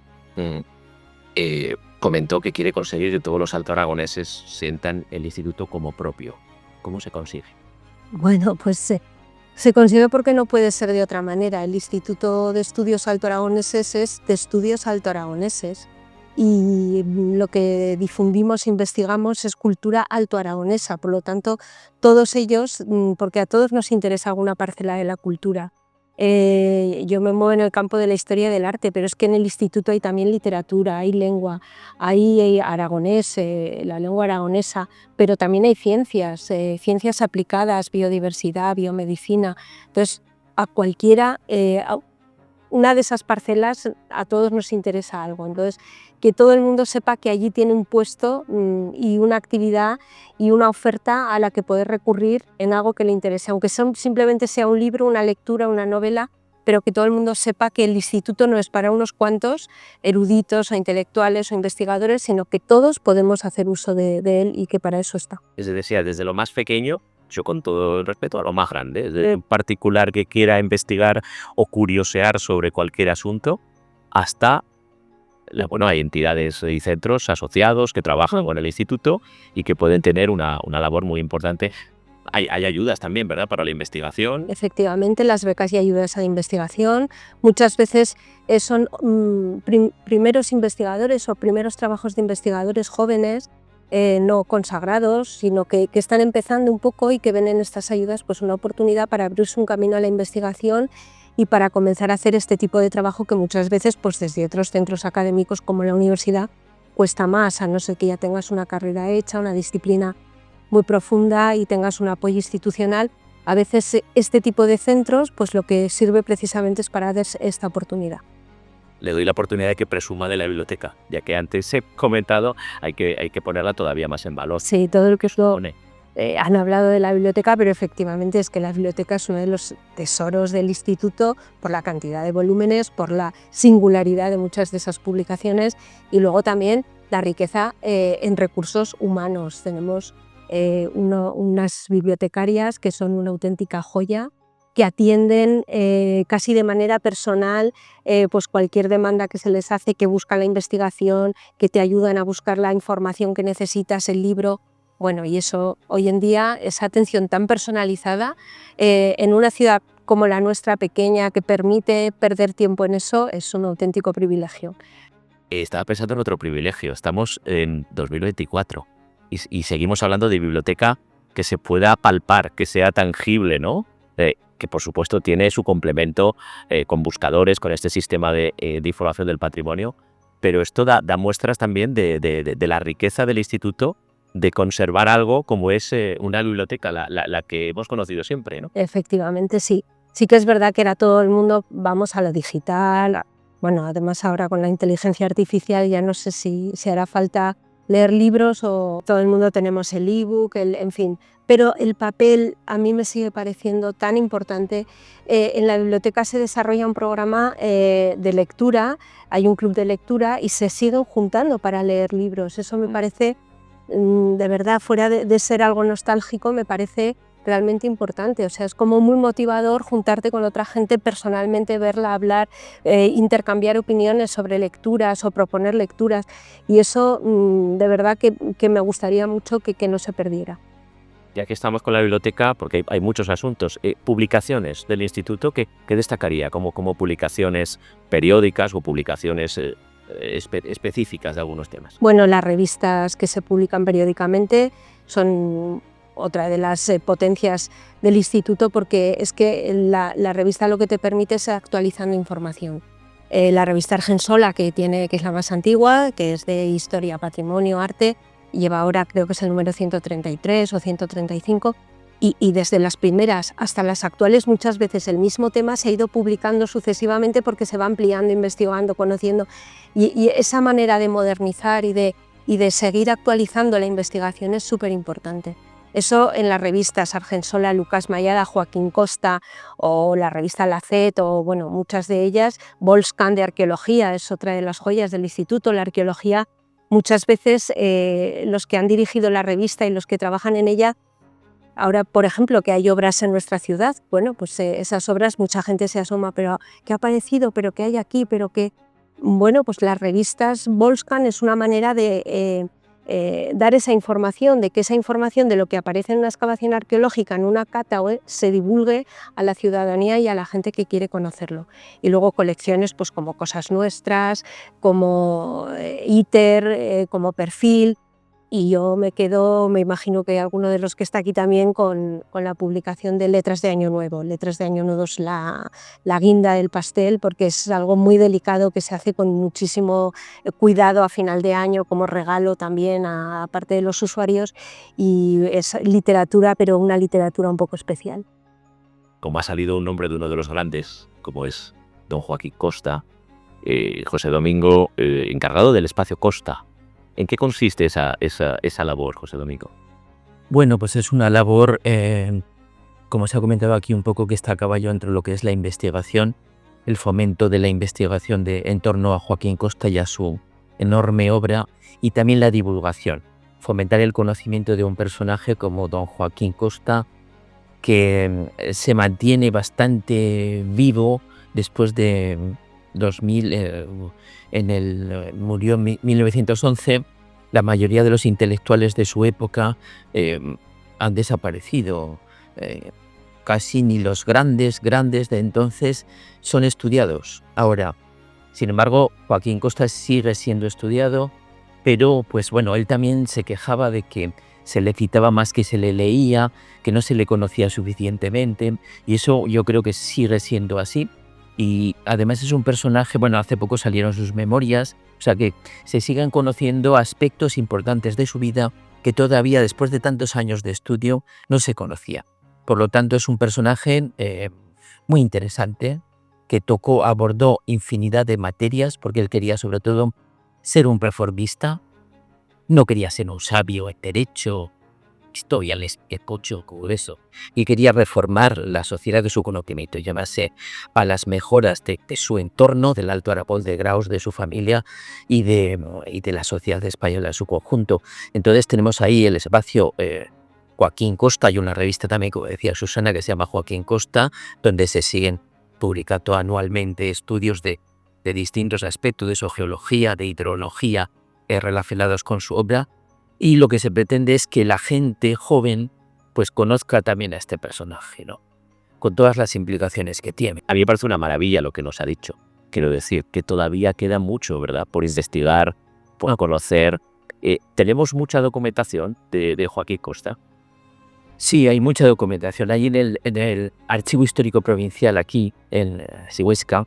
comentó que quiere conseguir que todos los altoaragoneses sientan el instituto como propio. ¿Cómo se consigue? Bueno, pues se consigue porque no puede ser de otra manera. El Instituto de Estudios Altoaragoneses es de estudios altoaragoneses y lo que difundimos, investigamos es cultura altoaragonesa. Por lo tanto, todos ellos, porque a todos nos interesa alguna parcela de la cultura. Yo me muevo en el campo de la historia del arte, pero es que en el instituto hay también literatura, hay lengua, hay aragonés, la lengua aragonesa, pero también hay ciencias, ciencias aplicadas, biodiversidad, biomedicina. Entonces, a cualquiera, una de esas parcelas, a todos nos interesa algo. Entonces, que todo el mundo sepa que allí tiene un puesto y una actividad y una oferta a la que poder recurrir en algo que le interese, aunque simplemente sea un libro, una lectura, una novela, pero que todo el mundo sepa que el instituto no es para unos cuantos eruditos o intelectuales o investigadores, sino que todos podemos hacer uso de él y que para eso está. Es decir, desde lo más pequeño, yo con todo el respeto, a lo más grande, desde un particular que quiera investigar o curiosear sobre cualquier asunto, hasta, bueno, hay entidades y centros asociados que trabajan con el instituto y que pueden tener una labor muy importante. Hay ayudas también, ¿verdad?, para la investigación. Efectivamente, las becas y ayudas a la investigación muchas veces son primeros investigadores o primeros trabajos de investigadores jóvenes, no consagrados, sino que están empezando un poco y que ven en estas ayudas pues una oportunidad para abrirse un camino a la investigación y para comenzar a hacer este tipo de trabajo que muchas veces pues desde otros centros académicos como la universidad cuesta más, a no ser que ya tengas una carrera hecha, una disciplina muy profunda y tengas un apoyo institucional. A veces este tipo de centros pues lo que sirve precisamente es para dar esta oportunidad. Le doy la oportunidad de que presuma de la biblioteca, ya que antes he comentado, hay que ponerla todavía más en valor. Sí, todo lo que os lo han hablado de la biblioteca, pero efectivamente es que la biblioteca es uno de los tesoros del instituto por la cantidad de volúmenes, por la singularidad de muchas de esas publicaciones y luego también la riqueza en recursos humanos. Tenemos unas bibliotecarias que son una auténtica joya, que atienden casi de manera personal pues cualquier demanda que se les hace, que buscan la investigación, que te ayudan a buscar la información que necesitas, el libro. Bueno, y eso hoy en día, esa atención tan personalizada en una ciudad como la nuestra, pequeña, que permite perder tiempo en eso, es un auténtico privilegio. Estaba pensando en otro privilegio. Estamos en 2024 y seguimos hablando de biblioteca que se pueda palpar, que sea tangible, ¿no? Que por supuesto tiene su complemento con buscadores, con este sistema de información del patrimonio, pero esto da muestras también de la riqueza del instituto de conservar algo como es una biblioteca, la que hemos conocido siempre, ¿no? Efectivamente, sí. Sí que es verdad que era todo el mundo, vamos a lo digital. Bueno, además ahora con la inteligencia artificial ya no sé si hará falta leer libros o todo el mundo tenemos el ebook, en fin. Pero el papel a mí me sigue pareciendo tan importante. En la biblioteca se desarrolla un programa de lectura, hay un club de lectura y se siguen juntando para leer libros. Eso me parece, de verdad, fuera de ser algo nostálgico, me parece realmente importante. O sea, es como muy motivador juntarte con otra gente personalmente, verla, hablar, intercambiar opiniones sobre lecturas o proponer lecturas. Y eso, de verdad, que me gustaría mucho que no se perdiera. Ya que estamos con la biblioteca, porque hay muchos asuntos, publicaciones del instituto, ¿qué destacaría como publicaciones periódicas o publicaciones específicas de algunos temas? Bueno, las revistas que se publican periódicamente son otra de las potencias del instituto, porque es que la revista lo que te permite es actualizando información. La revista Argensola, que es la más antigua, que es de historia, patrimonio, arte, lleva ahora creo que es el número 133 o 135, y desde las primeras hasta las actuales muchas veces el mismo tema se ha ido publicando sucesivamente porque se va ampliando, investigando, conociendo, y esa manera de modernizar y de seguir actualizando la investigación es súper importante. Eso en las revistas Argensola, Lucas Mayada, Joaquín Costa o la revista Lacet o bueno, muchas de ellas. Volscan de arqueología es otra de las joyas del instituto. La arqueología, muchas veces los que han dirigido la revista y los que trabajan en ella, ahora por ejemplo que hay obras en nuestra ciudad, bueno, pues esas obras mucha gente se asoma, pero ¿qué ha aparecido? ¿Pero qué hay aquí? ¿Pero qué? bueno, pues las revistas Volkscan es una manera de dar esa información, de que esa información de lo que aparece en una excavación arqueológica, en una cata, se divulgue a la ciudadanía y a la gente que quiere conocerlo. Y luego colecciones pues como Cosas Nuestras, como ITER, como Perfil. Y yo me quedo, me imagino que alguno de los que está aquí también, con la publicación de Letras de Año Nuevo. Letras de Año Nuevo es la guinda del pastel, porque es algo muy delicado que se hace con muchísimo cuidado a final de año, como regalo también a parte de los usuarios, y es literatura, pero una literatura un poco especial. Como ha salido un nombre de uno de los grandes, como es don Joaquín Costa, José Domingo, encargado del espacio Costa. ¿En qué consiste esa labor, José Domingo? Bueno, pues es una labor, como se ha comentado aquí un poco, que está a caballo entre lo que es la investigación, el fomento de la investigación en torno a Joaquín Costa y a su enorme obra, y también la divulgación, fomentar el conocimiento de un personaje como don Joaquín Costa, que se mantiene bastante vivo después de 2000, murió en 1911. La mayoría de los intelectuales de su época han desaparecido. Casi ni los grandes de entonces son estudiados ahora. Sin embargo, Joaquín Costa sigue siendo estudiado, pero pues bueno, él también se quejaba de que se le citaba más que se le leía, que no se le conocía suficientemente, y eso yo creo que sigue siendo así. Y además es un personaje, bueno, hace poco salieron sus memorias, o sea que se siguen conociendo aspectos importantes de su vida que todavía después de tantos años de estudio no se conocía. Por lo tanto, es un personaje muy interesante, que abordó infinidad de materias, porque él quería sobre todo ser un reformista, no quería ser un sabio en derecho, historia, cocho, como eso, y quería reformar la sociedad de su conocimiento, llamarse a las mejoras de su entorno, del Alto Aragón, de Graus, de su familia y de la sociedad española en su conjunto. Entonces tenemos ahí el espacio Joaquín Costa. Hay una revista también, como decía Susana, que se llama Joaquín Costa, donde se siguen publicando anualmente estudios de distintos aspectos de su geología, de hidrología, relacionados con su obra. Y lo que se pretende es que la gente joven pues conozca también a este personaje, ¿no? Con todas las implicaciones que tiene. A mí me parece una maravilla lo que nos ha dicho. Quiero decir que todavía queda mucho, ¿verdad?, por investigar, por conocer. ¿Tenemos mucha documentación de Joaquín Costa? Sí, hay mucha documentación. Allí en el Archivo Histórico Provincial, aquí en Sigüenza,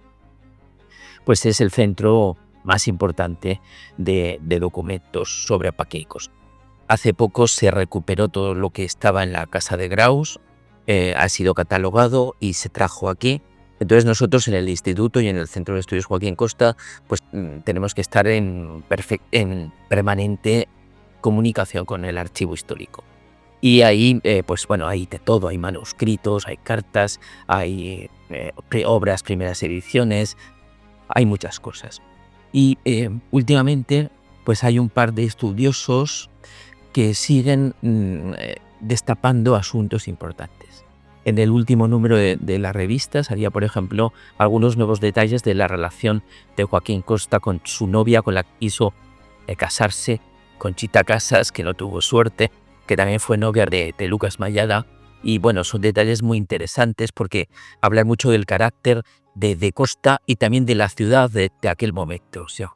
pues es el centro más importante de documentos sobre Joaquín Costa. Hace poco se recuperó todo lo que estaba en la casa de Graus, ha sido catalogado y se trajo aquí. Entonces nosotros en el instituto y en el Centro de Estudios Joaquín Costa pues tenemos que estar en permanente comunicación con el archivo histórico. Y ahí, pues bueno, hay de todo, hay manuscritos, hay cartas, hay obras, primeras ediciones, hay muchas cosas. Y últimamente pues hay un par de estudiosos que siguen destapando asuntos importantes. En el último número de la revista salía, por ejemplo, algunos nuevos detalles de la relación de Joaquín Costa con su novia, con la que quiso casarse, Conchita Casas, que no tuvo suerte, que también fue novia de Lucas Mayada. Y bueno, son detalles muy interesantes porque hablan mucho del carácter de Costa y también de la ciudad de aquel momento. O sea.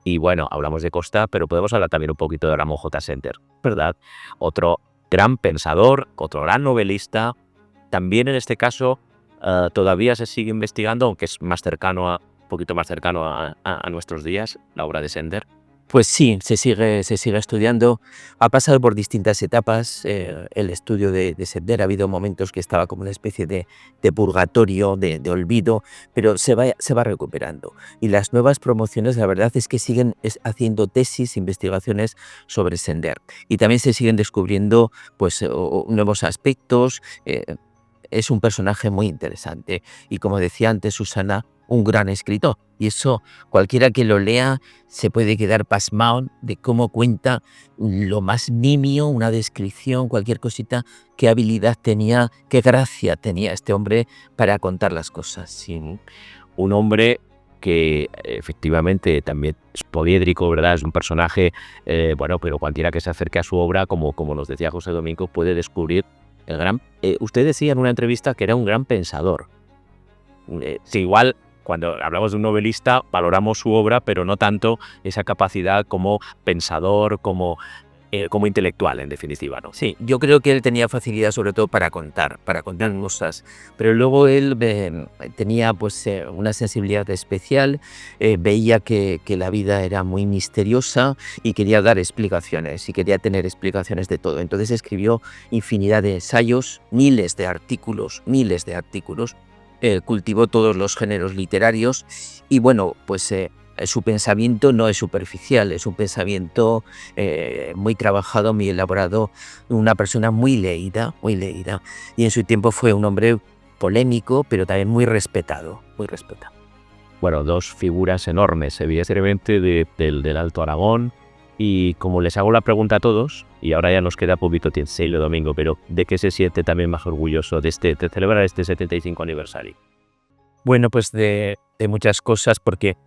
Y bueno, hablamos de Costa, pero podemos hablar también un poquito de Ramón J. Senter, ¿verdad? Otro gran pensador, otro gran novelista. También en este caso todavía se sigue investigando, aunque es un poquito más cercano a nuestros días, la obra de Sender. Pues sí, se sigue estudiando. Ha pasado por distintas etapas el estudio de Sender. Ha habido momentos que estaba como una especie de purgatorio, de olvido, pero se va recuperando. Y las nuevas promociones, la verdad es que siguen haciendo tesis, investigaciones sobre Sender. Y también se siguen descubriendo pues nuevos aspectos. Es un personaje muy interesante. Y como decía antes Susana, un gran escritor. Y eso, cualquiera que lo lea se puede quedar pasmado de cómo cuenta lo más nimio, una descripción, cualquier cosita, qué habilidad tenía, qué gracia tenía este hombre para contar las cosas. Sí. Un hombre que efectivamente también es poliédrico, ¿verdad? Es un personaje, bueno, pero cualquiera que se acerque a su obra, como nos decía José Domingo, puede descubrir el gran... usted decía en una entrevista que era un gran pensador. Sí, igual cuando hablamos de un novelista valoramos su obra, pero no tanto esa capacidad como pensador, como intelectual, en definitiva, ¿no? Sí, yo creo que él tenía facilidad sobre todo para contar cosas, pero luego él tenía pues una sensibilidad especial, veía que la vida era muy misteriosa y quería dar explicaciones y quería tener explicaciones de todo. Entonces escribió infinidad de ensayos, miles de artículos, cultivó todos los géneros literarios y bueno, pues su pensamiento no es superficial, es un pensamiento muy trabajado, muy elaborado, una persona muy leída, y en su tiempo fue un hombre polémico, pero también muy respetado, Bueno, dos figuras enormes, evidentemente, del Alto Aragón, y como les hago la pregunta a todos, y ahora ya nos queda poquito tiempo, Domingo, pero ¿de qué se siente también más orgulloso de celebrar este 75 aniversario? Bueno, pues de muchas cosas, porque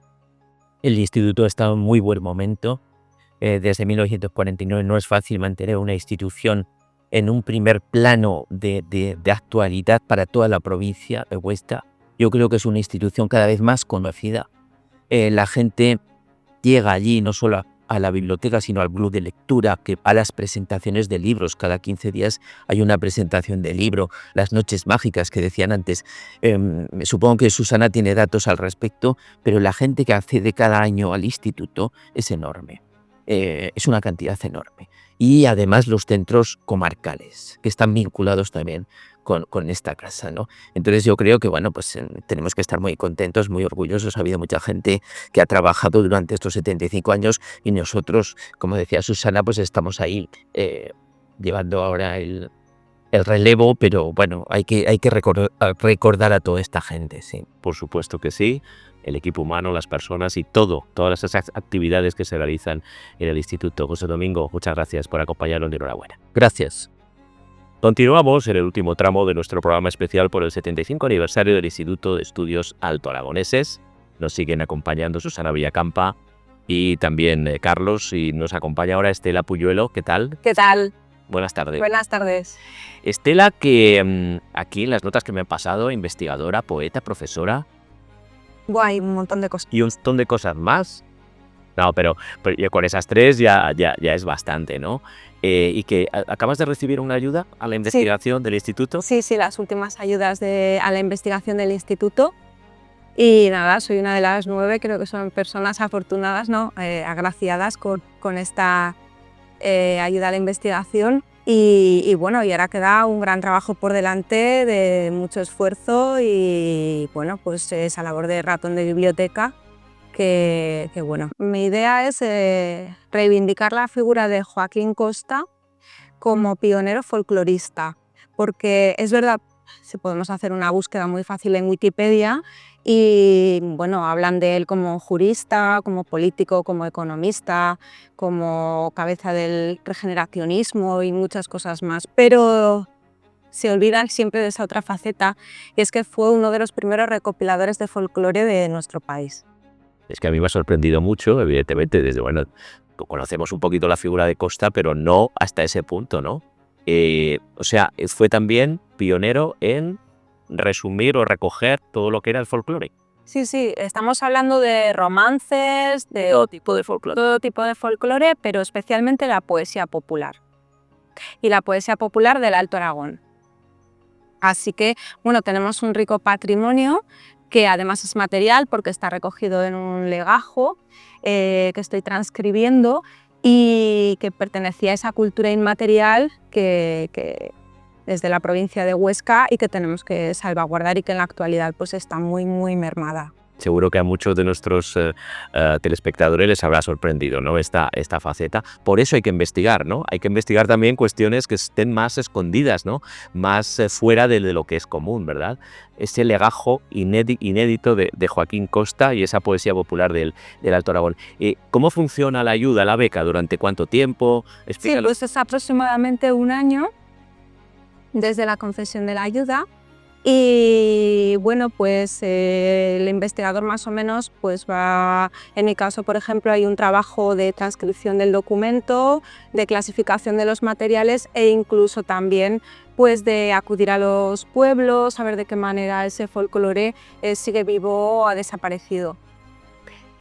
el instituto está en muy buen momento. Desde 1949 no es fácil mantener una institución en un primer plano de actualidad para toda la provincia de Huesca. Yo creo que es una institución cada vez más conocida. La gente llega allí no solo a la biblioteca, sino al club de lectura, que a las presentaciones de libros. Cada 15 días hay una presentación de libro, las noches mágicas que decían antes. Supongo que Susana tiene datos al respecto, pero la gente que accede cada año al instituto es enorme. Es una cantidad enorme. Y además los centros comarcales, que están vinculados también con esta casa, ¿no? Entonces yo creo que, bueno, pues tenemos que estar muy contentos, muy orgullosos. Ha habido mucha gente que ha trabajado durante estos 75 años y nosotros, como decía Susana, pues estamos ahí llevando ahora el relevo, pero bueno, hay que recordar a toda esta gente, sí. Por supuesto que sí. El equipo humano, las personas y todas esas actividades que se realizan en el Instituto. José Domingo, muchas gracias por acompañarnos y enhorabuena. Gracias. Continuamos en el último tramo de nuestro programa especial por el 75 aniversario del Instituto de Estudios Alto Aragoneses. Nos siguen acompañando Susana Villacampa y también Carlos, y nos acompaña ahora Estela Puyuelo. ¿Qué tal? ¿Qué tal? Buenas tardes. Buenas tardes. Estela, que aquí en las notas que me han pasado, investigadora, poeta, profesora... Hay un montón de cosas. Y un montón de cosas más. No, pero con esas tres ya es bastante, ¿no? Y que acabas de recibir una ayuda a la investigación del instituto. Sí, las últimas ayudas a la investigación del instituto. Y nada, soy una de las 9, creo que son personas afortunadas, ¿no? Agraciadas con esta ayuda a la investigación. Y bueno, y ahora queda un gran trabajo por delante de mucho esfuerzo y bueno, pues esa labor de ratón de biblioteca que bueno. Mi idea es reivindicar la figura de Joaquín Costa como pionero folclorista, porque es verdad, si podemos hacer una búsqueda muy fácil en Wikipedia y bueno, hablan de él como jurista, como político, como economista, como cabeza del regeneracionismo y muchas cosas más, pero se olvidan siempre de esa otra faceta, y es que fue uno de los primeros recopiladores de folclore de nuestro país. Es que a mí me ha sorprendido mucho, evidentemente, bueno, conocemos un poquito la figura de Costa, pero no hasta ese punto, ¿no? O sea, fue también pionero en resumir o recoger todo lo que era el folclore. Sí, estamos hablando de romances, de todo tipo de folclore, pero especialmente la poesía popular. Y la poesía popular del Alto Aragón. Así que, bueno, tenemos un rico patrimonio que además es material porque está recogido en un legajo que estoy transcribiendo y que pertenecía a esa cultura inmaterial que desde la provincia de Huesca y que tenemos que salvaguardar y que en la actualidad pues está muy mermada. Seguro que a muchos de nuestros telespectadores les habrá sorprendido, ¿no? esta faceta. Por eso hay que investigar, ¿no? Hay que investigar también cuestiones que estén más escondidas, ¿no? Más fuera de lo que es común, ¿verdad? Ese legajo inédito de Joaquín Costa y esa poesía popular del Alto Aragón. ¿Cómo funciona la ayuda, la beca? ¿Durante cuánto tiempo? Explícalo. Sí, pues es aproximadamente un año desde la concesión de la ayuda. Y bueno, pues el investigador más o menos pues va, en mi caso por ejemplo hay un trabajo de transcripción del documento, de clasificación de los materiales e incluso también pues de acudir a los pueblos, a ver de qué manera ese folclore sigue vivo o ha desaparecido.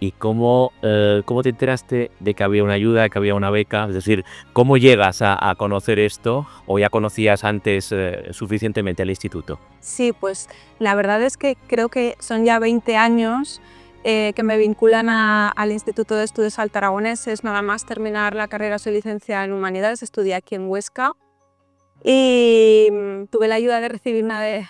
¿Y cómo te enteraste de que había una ayuda, de que había una beca? Es decir, ¿cómo llegas a conocer esto o ya conocías antes suficientemente al instituto? Sí, pues la verdad es que creo que son ya 20 años que me vinculan al Instituto de Estudios Alto Aragoneses, nada más terminar la carrera soy licenciada en Humanidades, estudié aquí en Huesca y tuve la ayuda de recibir me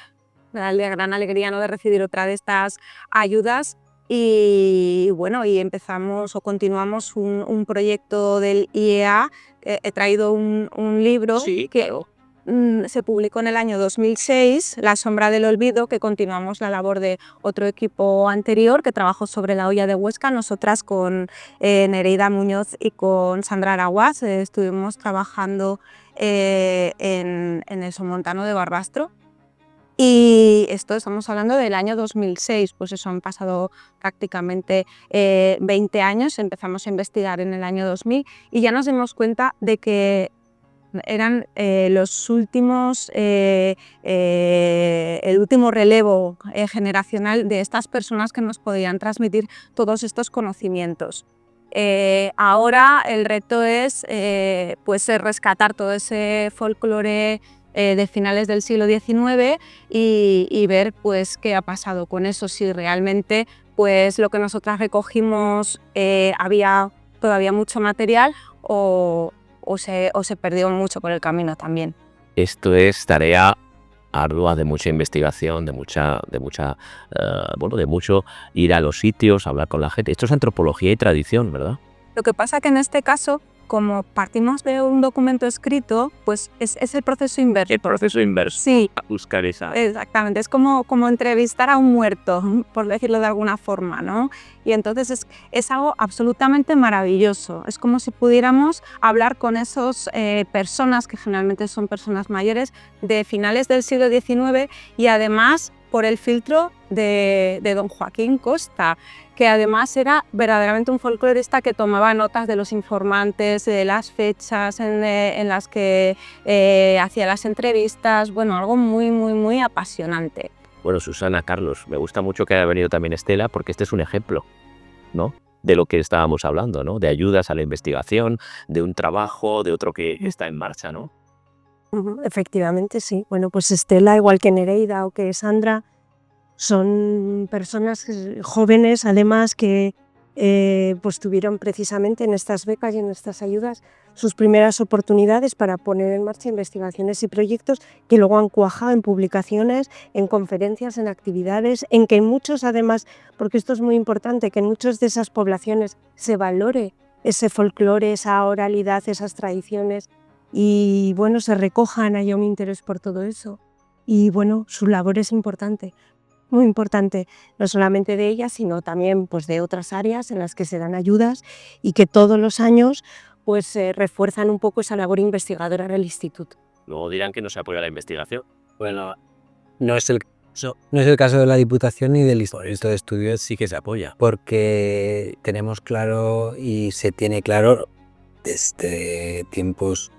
da gran alegría, ¿no?, de recibir otra de estas ayudas. Y bueno, y empezamos o continuamos un proyecto del IEA. He traído un libro Sí, que claro. se publicó en el año 2006, La sombra del olvido, que continuamos la labor de otro equipo anterior que trabajó sobre la olla de Huesca. Nosotras con Nereida Muñoz y con Sandra Araguaz estuvimos trabajando en el Somontano de Barbastro. Y esto estamos hablando del año 2006, pues eso, han pasado prácticamente 20 años, empezamos a investigar en el año 2000 y ya nos dimos cuenta de que eran los últimos, el último relevo generacional de estas personas que nos podían transmitir todos estos conocimientos. Ahora el reto es pues rescatar todo ese folclore de finales del siglo XIX y ver pues qué ha pasado con eso, si realmente pues lo que nosotras recogimos había todavía mucho material o se perdió mucho por el camino también. Esto es tarea ardua de mucha investigación, de mucho ir a los sitios, hablar con la gente. Esto es antropología y tradición, ¿verdad? Lo que pasa que en este caso, como partimos de un documento escrito, pues es el proceso inverso. El proceso inverso. Sí, A buscar esa. exactamente. Es como entrevistar a un muerto, por decirlo de alguna forma, ¿no? Y entonces es algo absolutamente maravilloso. Es como si pudiéramos hablar con esas personas, que generalmente son personas mayores, de finales del siglo XIX y además por el filtro de don Joaquín Costa, que además era verdaderamente un folclorista que tomaba notas de los informantes, de las fechas en las que hacía las entrevistas, bueno, algo muy, muy, muy apasionante. Bueno, Susana, Carlos, me gusta mucho que haya venido también Estela, porque este es un ejemplo, ¿no?, de lo que estábamos hablando, ¿no?, de ayudas a la investigación, de un trabajo, de otro que está en marcha, ¿no? Efectivamente, sí. Bueno, pues Estela, igual que Nereida o que Sandra, son personas jóvenes, además, que pues tuvieron precisamente en estas becas y en estas ayudas sus primeras oportunidades para poner en marcha investigaciones y proyectos que luego han cuajado en publicaciones, en conferencias, en actividades, en que en muchos, además, porque esto es muy importante, que en muchas de esas poblaciones se valore ese folclore, esa oralidad, esas tradiciones, y bueno, se recojan, haya un interés por todo eso. Y bueno, su labor es importante, muy importante, no solamente de ella, sino también pues, de otras áreas en las que se dan ayudas y que todos los años pues, refuerzan un poco esa labor investigadora del instituto. Luego dirán que no se apoya la investigación. Bueno, no es el caso de la Diputación ni del Instituto de Estudios, sí que se apoya, porque tenemos claro y se tiene claro desde tiempos,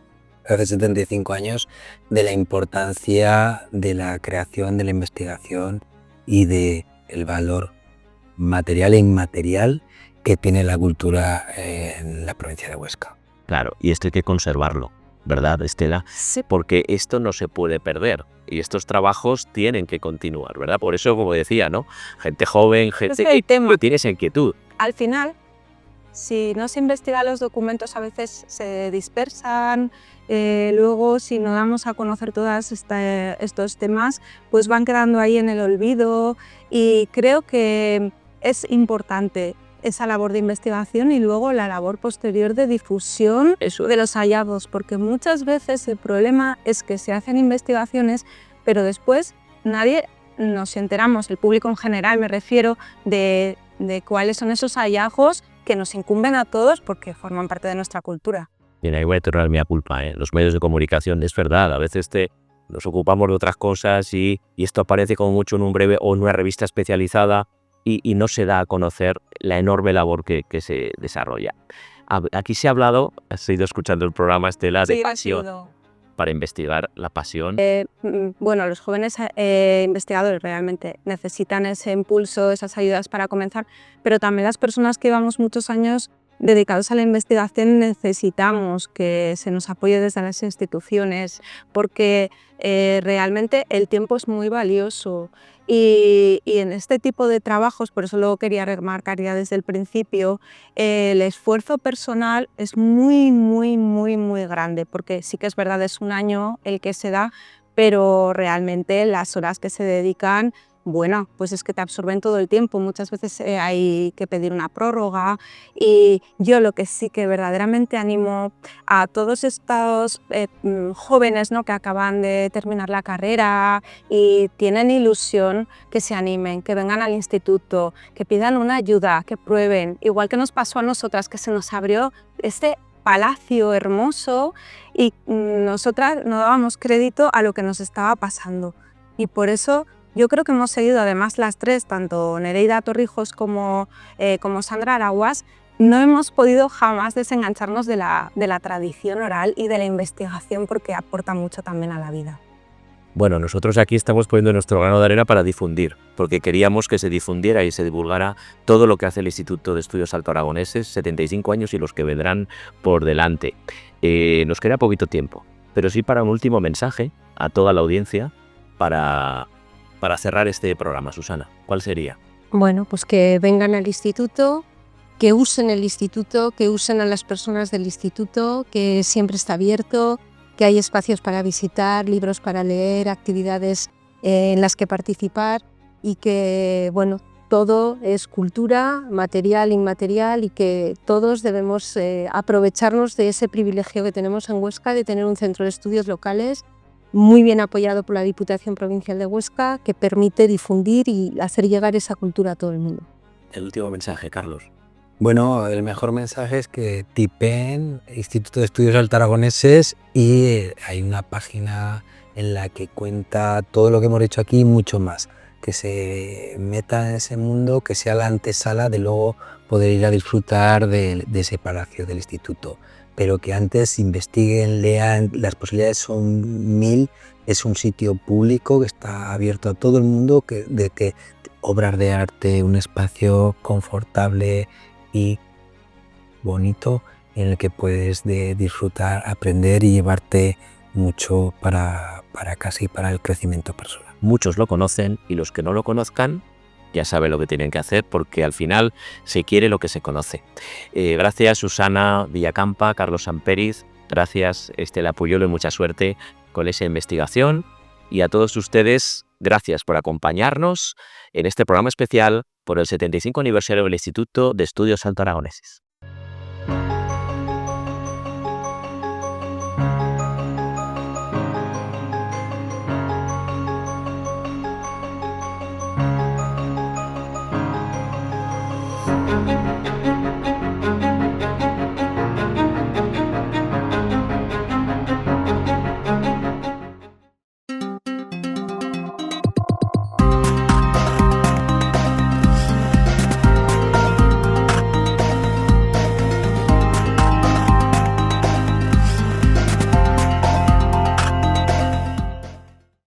hace 75 años, de la importancia de la creación, de la investigación y del valor material e inmaterial que tiene la cultura en la provincia de Huesca. Claro, y esto hay que conservarlo, ¿verdad, Estela? Sí. Porque esto no se puede perder y estos trabajos tienen que continuar, ¿verdad? Por eso, como decía, ¿no?, gente joven, gente el tema. que tiene esa inquietud. Al final, si no se investigan los documentos, a veces se dispersan, luego si no damos a conocer todos estos temas, pues van quedando ahí en el olvido y creo que es importante esa labor de investigación y luego la labor posterior de difusión de los hallazgos, porque muchas veces el problema es que se hacen investigaciones, pero después nadie nos enteramos, el público en general me refiero, de cuáles son esos hallazgos que nos incumben a todos porque forman parte de nuestra cultura. Bien, ahí voy a tornar mi culpa, ¿eh? Los medios de comunicación, es verdad, a veces nos ocupamos de otras cosas y esto aparece como mucho en un breve o en una revista especializada y no se da a conocer la enorme labor que se desarrolla. Aquí se ha hablado, has ido escuchando el programa, Estela, de pasión para investigar, la pasión. Bueno, los jóvenes investigadores realmente necesitan ese impulso, esas ayudas para comenzar, pero también las personas que llevamos muchos años dedicados a la investigación necesitamos que se nos apoye desde las instituciones, porque realmente el tiempo es muy valioso y en este tipo de trabajos, por eso lo quería remarcar ya desde el principio, el esfuerzo personal es muy, muy, muy, muy grande, porque sí que es verdad, es un año el que se da, pero realmente las horas que se dedican, bueno, pues es que te absorben todo el tiempo. Muchas veces hay que pedir una prórroga y yo lo que sí que verdaderamente animo a todos estos jóvenes, ¿no?, que acaban de terminar la carrera y tienen ilusión, que se animen, que vengan al instituto, que pidan una ayuda, que prueben, igual que nos pasó a nosotras, que se nos abrió este palacio hermoso y nosotras no dábamos crédito a lo que nos estaba pasando. Y por eso yo creo que hemos seguido, además las tres, tanto Nereida Torrijos como Sandra Araguas, no hemos podido jamás desengancharnos de la tradición oral y de la investigación, porque aporta mucho también a la vida. Bueno, nosotros aquí estamos poniendo nuestro grano de arena para difundir, porque queríamos que se difundiera y se divulgara todo lo que hace el Instituto de Estudios Alto Aragoneses, 75 años y los que vendrán por delante. Nos queda poquito tiempo, pero sí para un último mensaje a toda la audiencia para cerrar este programa. Susana, ¿cuál sería? Bueno, pues que vengan al instituto, que usen el instituto, que usen a las personas del instituto, que siempre está abierto, que hay espacios para visitar, libros para leer, actividades en las que participar y que, bueno, todo es cultura, material, inmaterial, y que todos debemos aprovecharnos de ese privilegio que tenemos en Huesca de tener un centro de estudios locales muy bien apoyado por la Diputación Provincial de Huesca, que permite difundir y hacer llegar esa cultura a todo el mundo. El último mensaje, Carlos. Bueno, el mejor mensaje es que tipen Instituto de Estudios Alto Aragoneses y hay una página en la que cuenta todo lo que hemos hecho aquí y mucho más. Que se meta en ese mundo, que sea la antesala de luego poder ir a disfrutar de ese palacio del instituto. Pero que antes investiguen, lean, las posibilidades son 1000, es un sitio público que está abierto a todo el mundo, de que obras de arte, un espacio confortable y bonito en el que puedes disfrutar, aprender y llevarte mucho para casa y para el crecimiento personal. Muchos lo conocen y los que no lo conozcan ya saben lo que tienen que hacer, porque al final se quiere lo que se conoce. Gracias Susana Villacampa, Carlos Samperiz, gracias Estela Puyolo y mucha suerte con esa investigación. Y a todos ustedes, gracias por acompañarnos en este programa especial por el 75 aniversario del Instituto de Estudios Alto Aragoneses.